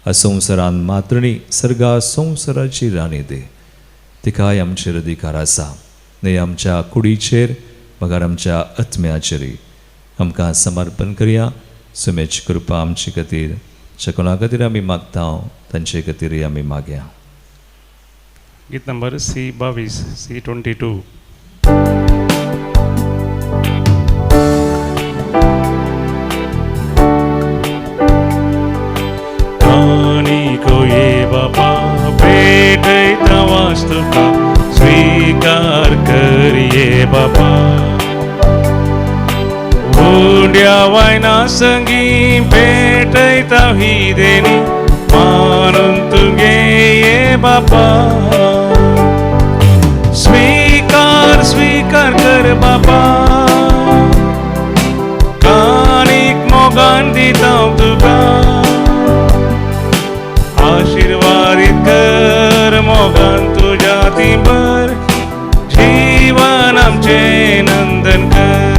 [SPEAKER 1] ह्या संवसारान मात्र न्ही, सर्गा संवसाराची राणी ती, तिकाय आमचेर अधिकार आसा. न्ही आमच्या कुडीचेर मगार आमच्या आत्म्याचेरय आमकां समर्पण करया. सुमेची कृपा आमचे खातीर जे कोणा खातीर आमी मागता तांचे खातीरय आमी मागया.
[SPEAKER 2] गीत नंबर C22, C22. बापा पेटयता वास्तुका स्वीकार करिये बापा. उंड्या वायना संगी पेटयता ही देणी मानून तुगे ये बापा. स्वीकार स्वीकार कर बापा, कानीक मोगान दिता तुका. आशीर्वादित कर मोगान तुझ्या तीबर, जीवन आमचे नंदन कर.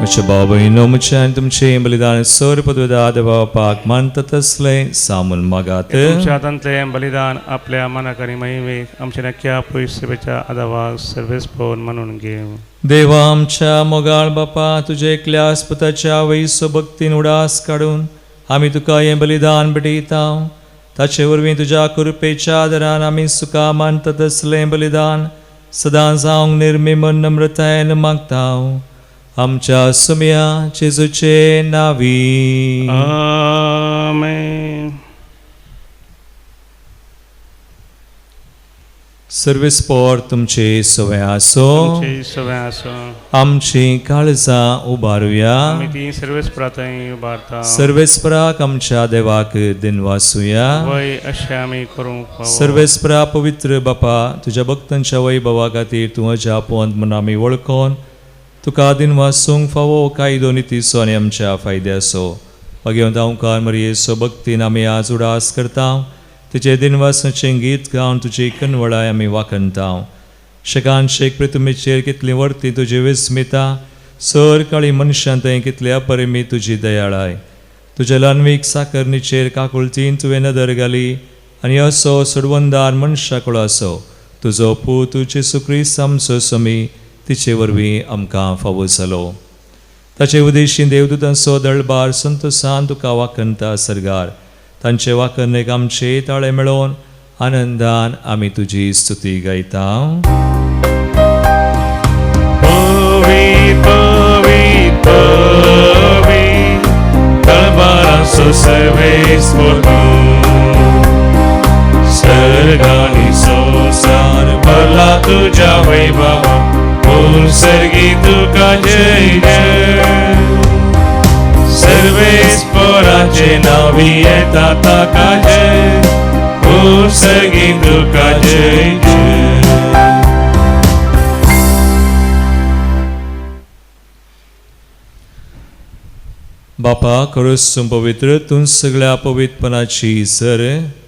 [SPEAKER 1] म्हज्या भाव भयणीनो, म्हजे आनी तुमचे बलिदान सर पदवेदा देवा पाक मानता तसले सामून मागात.
[SPEAKER 2] तुमच्या हातांतले बलिदान आपल्या मनाक आनी महिमेक आमच्या नक्क्या पयशेच्या आदावाक सर्वेस्पण म्हणून घेव.
[SPEAKER 1] देवा आमच्या मोगाळ बापा, तुजे एकल्या आस्पताच्या वैसो भक्तीन उडास काडून आमी तुका हें बलिदान भेटयता. ताचे वरवीं तुज्या कृपेच्या आदारान आमी सुका मानता तसलें बलिदान सदां जावंक निर्मिमन नम्रतायेन मागतां आमच्या सुम्या जेजूचे नांवी.
[SPEAKER 2] आमेन.
[SPEAKER 1] सर्वेस्पोर तुमचे सवय आसो,
[SPEAKER 2] तुमची सवय आसो.
[SPEAKER 1] आमची काळजां उबारुया.
[SPEAKER 2] आमी ती सर्वेस्परांतय उबारता.
[SPEAKER 1] सर्वेस्पराक आमच्या देवाक दिनवासुया.
[SPEAKER 2] वय अशें आमी करूंक फावो.
[SPEAKER 1] सर्वेस्परा पवित्र बापा तुज्या भक्तांच्या वैभवा खातीर तूं अजा आपोवंत म्हूण आमी वळखोन तुका दिनवासूंक फावो कायदो नितीसो आनी आमच्या फायद्याचो भगवंत ओंकार मरयेचो भक्तीन आमी आज उडास करता. तुजे दिनवासाचें गीत गावन तुजी कनवळाय आमी वाखणटा. शेकान शेक पृथ्वीचेर कितली वर्ती तुजी विस्मिता, सर काळी मनशां थंय कितली अपरिमीत तुजी दयाळाय. तुज्या ल्हानवीक साकरणीचेर काकुळतीन तुवें नदर घाली आनी असो सोडवंदार मनशा कळो आसो तुजो पूत जेसू ख्रिस्त आमचो समी तिचे वरवीं आमकां फावो जालो. ताचे उदेशी देवदूतांचो दळबार संतोसान तुका वाखणटा सरगार. तांचे वाखणेक आमचे ताळे मेळोवन आनंदान आमी तुजी स्तुती गायता.
[SPEAKER 2] पवित्र पवित्र पवित्र दळबाराचो सर्वेस्पोर सर्गांनी संसार भरला तुज्या वैभवा सर्गी तुका जय जय. सर्वेस्पोराचे नावी येता ताका जय, सर्गी तुका जय जय.
[SPEAKER 1] बापा खरोच तूं पवित्र, तूं सगळ्या पवित्रपणाची सर.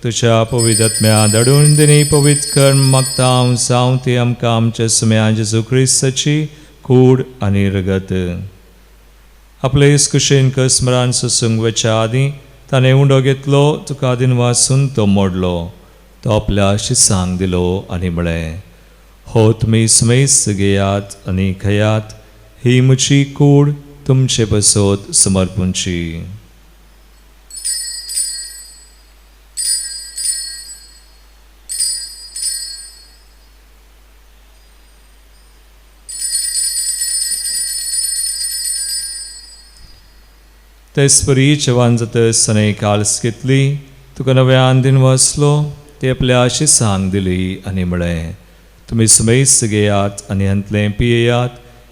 [SPEAKER 1] तुज्या पवित्र आत्म्या धाडून दिनी पवित्र कर्म मागता हांव जावं ती आमकां आमच्या सुम्या जेजू ख्रिस्ताची कूड आनी रगत. आपले कुशेन स्मरण ससूंक वच्या आदीं ताणें उंडो घेतलो, तुका दिनवासून तो मोडलो, तो आपल्या शिसांक दिलो आनी म्हळें, हो तुमी सुमेस घेयात आनी खयात, ही म्हजी कूड तुमचे बसोत समर्पूंची. तेसपरी जेवण जातस ताणें काल्स घेतली, तुका नव्यान दिनवासलो, ते आपल्या शिसांक दिली आनी म्हळें, तुमी सुमेस घेयात आनी हंतलें पियेयात,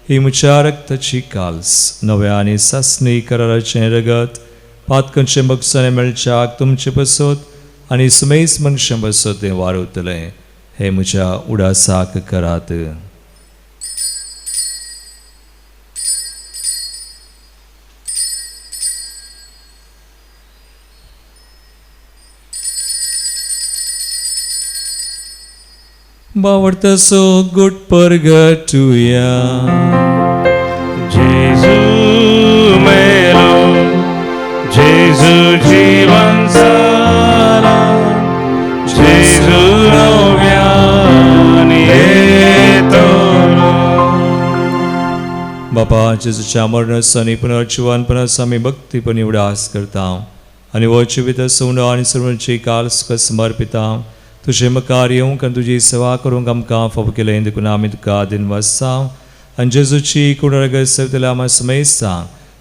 [SPEAKER 1] ही म्हज्या रक्ताची काल्स, नव्या आनी सासणी कराराचें रगत, पातकांचें बक्षांनी मेळच्याक तुमचे बसत आनी सुमेस मनशां बसत तें वारवतलें, हे म्हज्या उडासाक करात. बावडतासो गुट परगटुया.
[SPEAKER 2] जेजू मेलो, जेजू जीवन जाला, जेजू नव्यान येतलो.
[SPEAKER 1] बापा जेजूच्या मरणासानी पुनर्जीवनपणास आमी भक्तीपणी उडास करता आनी हो जिवीत सोंड आनी सर्वांची काल्स समर्पिता. तुझे मुखार येवंक आनी तुजी सेवा करूंक आमकां फावो केलें देखून आमी तुका दिनवासा आनी जेजूची कूड रगत सेवतल्या आमी समेस्ता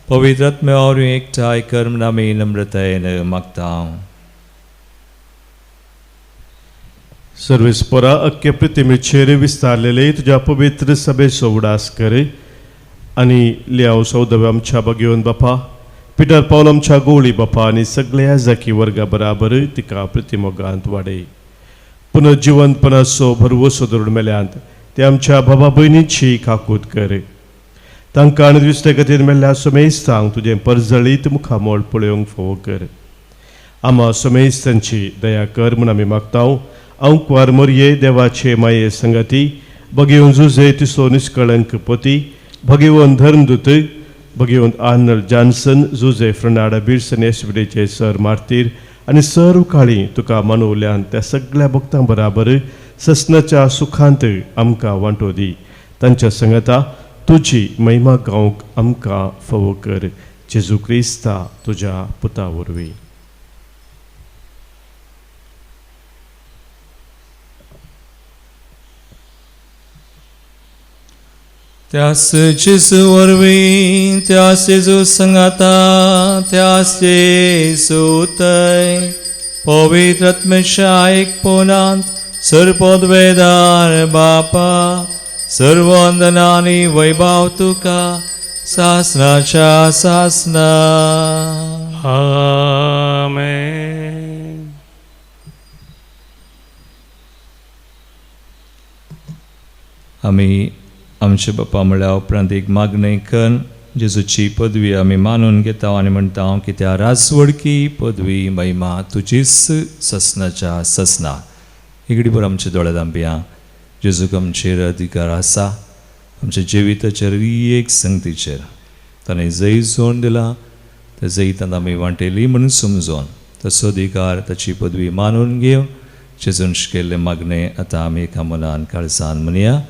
[SPEAKER 1] पवित्र आत्म्या वरवीं एकठांय कर म्हूण आमी नम्रतायेन मागता.
[SPEAKER 4] सर्वेस्परा अख्खे पृथ्वीचेर विस्तारलेले तुज्या पवित्र सभेचो उडास कर आनी लियाव सौदव्य आमच्या भगवंत बापा पिटर पावल आमच्या गोळी बापा आनी सगळ्या जाकी वर्गा बराबर तिका प्रतिमोगांत वाडय. पुनर्जीवनपणाचो भरवसो धरून मेल्यांत ते आमच्या भावा भयणीची काकूत कर. तांकां आनी दुसरे खातीर मेल्ल्या सुमेस्तांक तुजें परजळीत मुखामोळ पळोवंक फोव कर. आमा सुमेस्तांची दया कर म्हूण आमी मागता. अंकवार मोरये देवाचे माये संगती, भगवंत जुजे तिसो निश्कळंक पती, भगवंत धर्मदूत, भगवंत आर्नल्ड जॉन्सन, जुजे फ्रनाडा बिर्सन एसविडेचे सर मार्तीर आनी सर्व काळी तुका मानवल्यान त्या सगळ्या भक्तां बराबर ससनाच्या सुखांत आमकां वांटो दी. तांच्या संगता तुजी महिमा गावंक आमकां फावो कर. जेजू क्रिस्ता तुज्या पुता वरवीं.
[SPEAKER 1] त्यास जेजू वरवीं त्यास जेजू संगाता त्यास जेजू उतय पवित्र आत्म्याच्या एकपणांत सर्वपद वेदार बापा सर्व वंदनानी वैभव तुका सासनाच्या सासना.
[SPEAKER 2] आमेन.
[SPEAKER 1] आमी आमचे बापा म्हळ्यार उपरांत एक मागणी करून जेजूची पदवी आमी मानून घेता आनी म्हणटा की त्या राजवडकी पदवी महिमा तुजीच ससनाच्या ससना. इगडीभर आमचे दोळे धांपिया. जेजूक आमचेर अधिकार आसा आमच्या जिविताचेर एक संगतीचेर. ताणें जय जोड दिला त्या जैतांत आमी वांटेली म्हणून समजोन तसो अधिकार ताची पदवी मानून घेवन जेजून शिकयल्ले मागणे आतां आमी एका मनान काळजान म्हणया.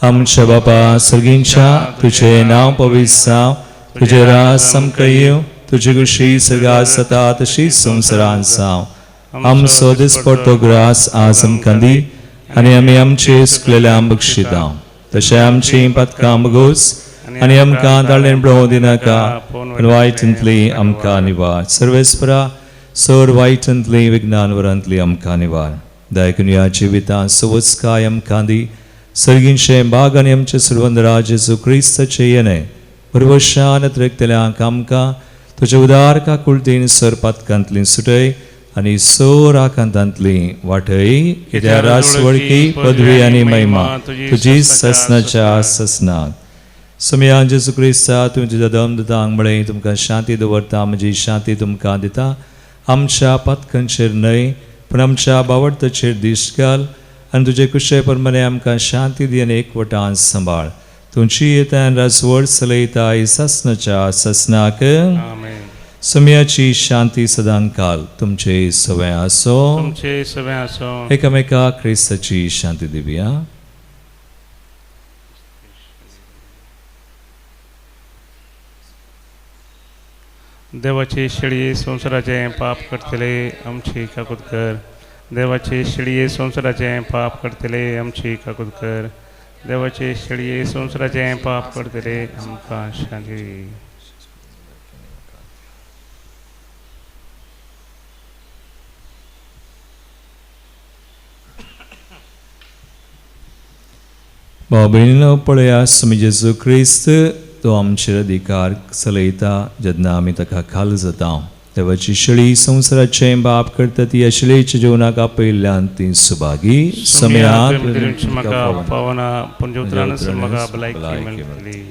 [SPEAKER 1] आमच्या बापा सर्गींच्या तुझे नाव पवित्र जावं, तुझे राज सामकें येवं, तुजी कुशी सगळ्या जाता तशी संवसारांत जावं. आमचो दिसपडटो ग्रास आज आमकां दी आनी आमी आमचे चुकलेल्यांक बक्षिता तशें आमची पातकां बगोस आनी आमकां ताळेन पळोवं दिनाका पूण वायटांतली आमकां निवार. सर्वेस्परा सर वायटांतली विज्ञान वरांतली आमकां निवार. दयकून ह्या जिवितांत सवस्काय आमकां दी. सर्गींचे बाग आनी आमचे सुरवंदरा जेजू क्रिस्ताचे येणे परवशान त्रेकतल्यांक आमकां तुजे उदार काकुळटीन सर पातकांतली सुटय आनी सोर आकांतांतली वाटय. कित्याक राजवडकी पदवी आनी महिमा तुजी ससनाच्या ससनाक. समया जेजू क्रिस्ता तूं तुज्या दमदतांक म्हळें तुमकां शांती दवरता म्हजी शांती तुमकां दिता. आमच्या पातकांचेर न्हय पूण आमच्या बावडताचेर दिश्ट घाल आनी तुजे कुशे प्रमाणे आमकां शांती दी आनी एकवटान सांबाळ. तुमची येतान राजवड चलयता ससनाच्या ससनाक.
[SPEAKER 2] आमेन.
[SPEAKER 1] समयाची शांती सदां काल तुमचे सवय आसो.
[SPEAKER 2] तुमचे सगळे आसो.
[SPEAKER 1] एकामेकाक क्रिस्ताची शांती दिवया.
[SPEAKER 2] देवाची शेळये संसाराचे पाप करतले आमची काकूत कर. देवाची शेळये संसाराचे पाप करतले आमची काकूत कर. देवाची शेळये संसाराचे पाप करतले आमकां शांती दी.
[SPEAKER 1] भाव भयणीनो पळया आमी जेजू क्रिस्त तो आमचेर अधिकार चलयता जेन्ना आमी ताका खाल जाता. देवाची शेळी संसाराचे बाप करता ती अशिलेच्या जिवनाक आपयल्ल्यान ती सुभागी. समयांत
[SPEAKER 2] म्हाका पावना पुंजोत्रान म्हाका भलायकी मेळटली.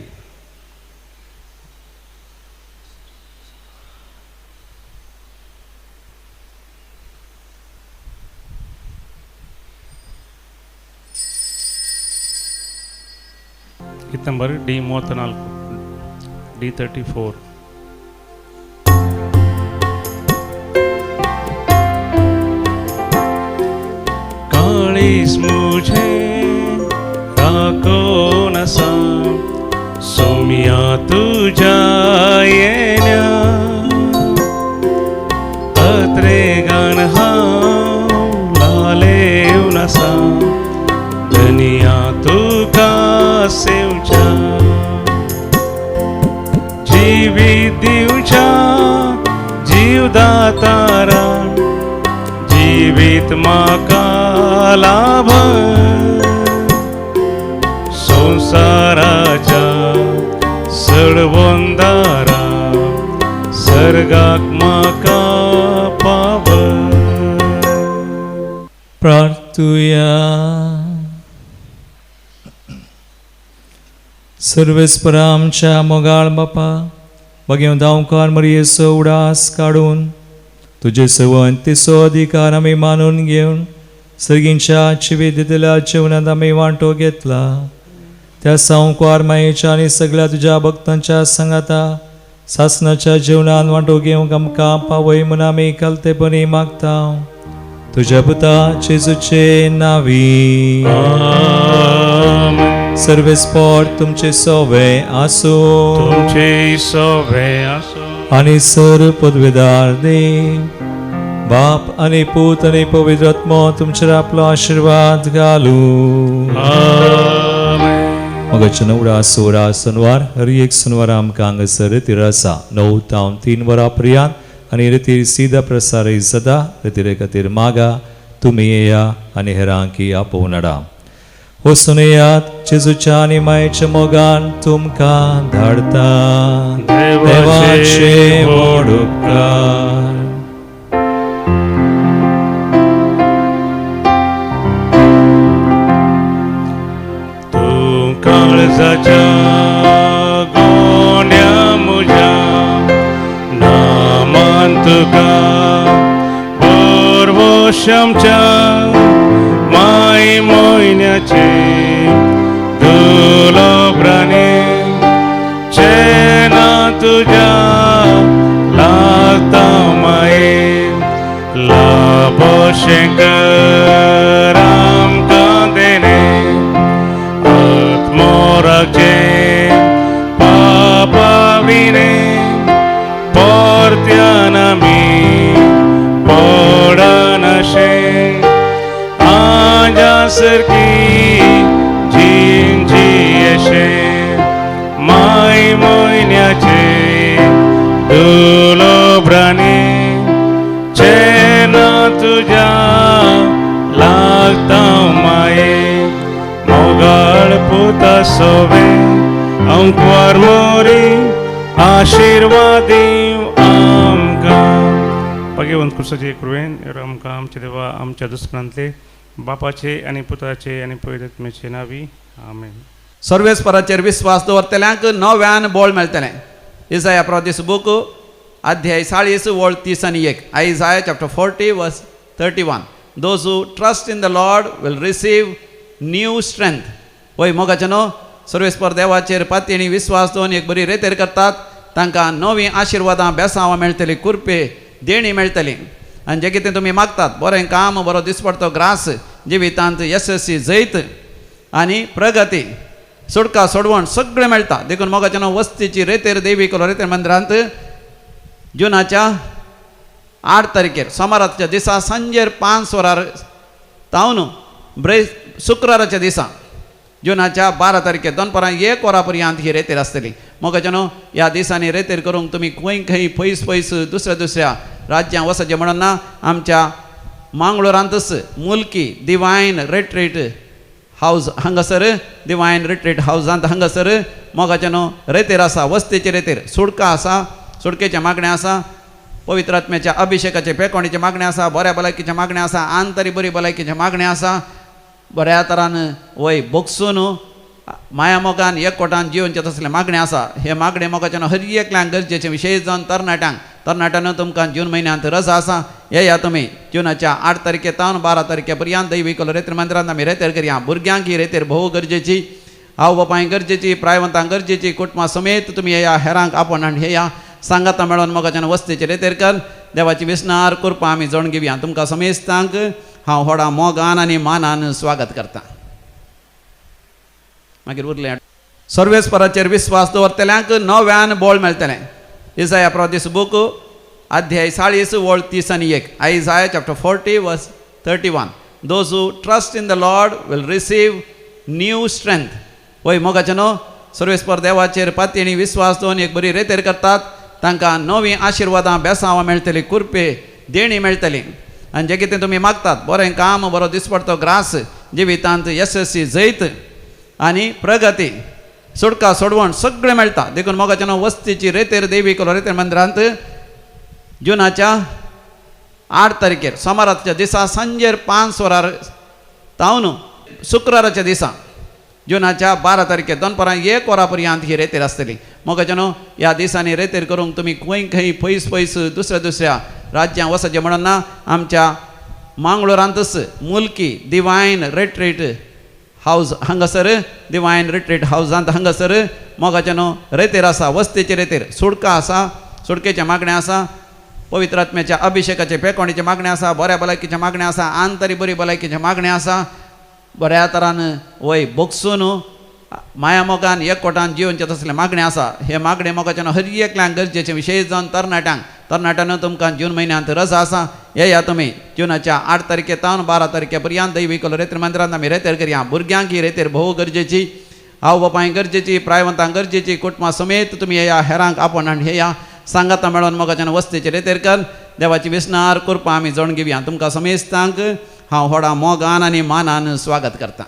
[SPEAKER 2] Hit number D34, D34. काळीस मुझे राखो नसा सोमिया तुझ्या येण्या अत्रे गाण हांव लालेव नसा दुनिया तुका सेवच्या जिवीत दिवच्या जीवदातारा जिवीत म्हाका लाभ संसाराच्या सडवंदारा सर्गाक म्हाका पाव.
[SPEAKER 1] प्रार्थुया. सर्वेस्परा आमच्या मोगाळ बापा बघेव दावकार मरियेचो उडास काडून तुजे सवंत तिचो अधिकार आमी मानून घेवन सर्गींच्या जिवीत दिलेल्या जीवनांत आमी वांटो घेतला. त्या संवकार मायेच्या आनी सगळ्या तुज्या भक्तांच्या संगाता सासनाच्या जीवनांत वांटो घेवंक आमकां पावय म्हूण आमी कालतेपणी मागता तुज्या पुता जेजूचे नांवी. सर्वेस्पर तुमचे सोवे आसो.
[SPEAKER 2] तुमचे सोवे आसो.
[SPEAKER 1] आनी सर पदवेदार देव बाप आनी पूत आनी पवित्र आत्मा तुमचेर आपलो आशीर्वाद घालू.
[SPEAKER 2] आमेन.
[SPEAKER 1] मगच 9-16 शनिवार हर एक शनिवार आमकां हांगासर रितीर आसा 9 ते 3 वरां पर्यंत आनी रितीर सीदा प्रसारीत जाता रितीरे खातीर मागा तुमी येया आनी हेरांकी आपोवन हाडा वचून येयात जेजूच्या आनी मायेच्या मोगान तुमकां धाडटा देवाचे व्हड उपकार
[SPEAKER 2] काळजाच्या गोंड्या म्हज्या नामान तुका परवशामच्या माय मोयन्याचे दुलोब्राने चेना तुझ्या लागता माये लाभोशेंकर आमकां देणे मोराचे पापाविने परत्यान आमी पडनशे आजा सारकी जिंजी येशे माय मोयन्याचे दुलोब्राने चेना तुझ्या लागता माये मोगाळ पुता सोवे अंकवार मोरी आशीर्वादी आमकां भगवंत कृष्णाचे कृपेन आमकां आमचे देवा आमच्या दुश्मनांतले बापाचे आनी पुताचे आनी पवित्र आत्म्याचे नावी आमेन.
[SPEAKER 5] सर्वेस्पराचेर विस्वास दवरतल्यांक नव्यान बळ मेळटलें. इसाया प्रॉफिस बूक अध्याय 40 वळ 30 आनी 1. Isaiah chapter 40 verse 31. Those who trust in the Lord will receive new strength. वय मोगाचे न्हू सर्वेस्पर देवाचेर पातयेणी विस्वास दवरून एक बरी रेतेर करतात तांकां नवी आशिर्वादां बेसांवां मेळटलीं कुरपे देणी मेळटली आनी जें कितें तुमी मागतात बरें काम बरो दिसपडतो ग्रास जिवितांत यशस्वी जैत आनी प्रगती सुटका सोडवण सगळें मेळटा. देखून मोगाचे न्हू वस्तीची रेतेर देवी कोलो रेतेर मंदिरांत जुनाच्या 8 तारखेर सोमाराच्या दिसा सांजेर 5 वरार तावन शुक्राराच्या दिसा जुनाच्या 12 तारखेर दनपारां 1 वरां पर्यंत ही रेतेर आसतली. मोगाचे न्हू ह्या दिसांनी रेतेर करूंक तुमी खंय खंय पयस पयस दुसऱ्या राज्यांत वचचें म्हणून ना. आमच्या मांगळुरांतच मुल्की डिवायन रिट्रीट हावज हांगासर डिवायन रिट्रीट हावजांत हांगासर मोगाचे न्हू रेतेर आसा वस्तेची रेतेर सुडका आसा सुडकेचें मागणें आसा पवित्र आत्म्याच्या अभिशेकाचे पेकोणीचे मागणें आसा बऱ्या भलायकीचें मागणें आसा आंतरी बरी भलायकीचें मागणें आसा बऱ्या तरान वय बोगसून माया मोगान एकवटान जिवनचें तसलें मागणें आसा. हे मागणें मोगाचे हर एकल्यांक गरजेचें विशेश जावन तरणाट्यान तुमकां जून म्हयन्यांत रजा आसा. येया तुमी जुनाच्या 8 तारखे तावन 12 तारखे पर्यंत दैवी कोलो रेतेर मंदिरांत आमी रेतेर करया. भुरग्यांक ही रेतेर भोव गरजेची आवय बापाय गरजेची प्रायवंतांक गरजेची कुटुंबा समेत तुमी येया हेरांक आपण हाडून येया सांगाता मेळोन मोगाच्यान वस्तीचे रेतेर कर. देवाची विस्नार कृपा आमी जाणून घेवया. तुमकां समेस्तांक हांव व्हडा मोगान आनी मानान स्वागत करता. मागीर उरलें सर्वेस्पराचेर विस्वास दवरतल्यांक नव्यान बळ मेळटलें. इसाया प्रॉफिस बूक अध्याय 40 वळ 30 आनी 1. Isaiah chapter 40 verse 31. Those who trust in the Lord will receive new strength. वय मोगाचे न्हू सर्वेस्पर देवाचेर पातयेणी विस्वास दवरून एक बरी रेतेर करतात तांकां नवी आशिर्वादां बेसांवां मेळटलीं कुरपे देणी मेळटली आनी जें कितें तुमी मागतात बरें काम बरो दिसपडतो ग्रास जिवितांत यशस्वी जैत आनी प्रगती सुटका सोडवण सगळें मेळटा. देखून मोगाचे न्हू वस्तीची रेतेर देवी कोलो रेतेर मंदिरांत जुनाच्या 8 तारखेर सोमाराच्या दिसा सांजेर 5 वरार तावन शुक्राराच्या दिसा जुनाच्या 12 तारखेर दनपारां 1 वरां पर्यंत ही रेतेर आसतली. मोगाचे न्हू ह्या दिसांनी रेतेर करूंक तुमी खंय खंय पयस पयस दुसऱ्या राज्यांत वचचें म्हणून ना. आमच्या मांगळुरांतच मुल्की डिवायन रिट्रीट हावज हांगासर डिवायन रिट्रीट हावजांत हांगासर मोगाचे न्हू रेतेर आसा वस्तेची रेतेर सुडका आसा सुडकेचें मागणें आसा पवित्र आत्म्याच्या अभिशेकाचे पेकोणीचें मागणें आसा बऱ्या भलायकीचें मागणें आसा आंतरी बरी भलायकीचें मागणें आसा बऱ्या तरान वय बोगसून माया मोगान एकवटान जिवनचें तसलें मागणें आसा. हे मागणें मोगाचे हर एकल्यांक गरजेचें विशेश जावन तरणाट्यान तुमकां जून म्हयन्यांत रजा आसा. येया तुमी जुनाच्या 8 तारखे तावन 12 तारखे पर्यंत दैवी कोलो रेतेर मंदिरांत आमी रेतेर करया. भुरग्यांक ही रेतेर भोव गरजेची हांव बापाय गरजेची प्रायवंतां गरजेची कुटुंबां समेत तुमी या हेरांक आपण आनी हे या सांगाता मेळोन मोगाच्यान वस्तेचेर येतेर कर देवाची विस्नार कृपा आमी जोण घेवया तुमकां समेस्तांक हांव व्हडा मोगान आनी मानान स्वागत करता.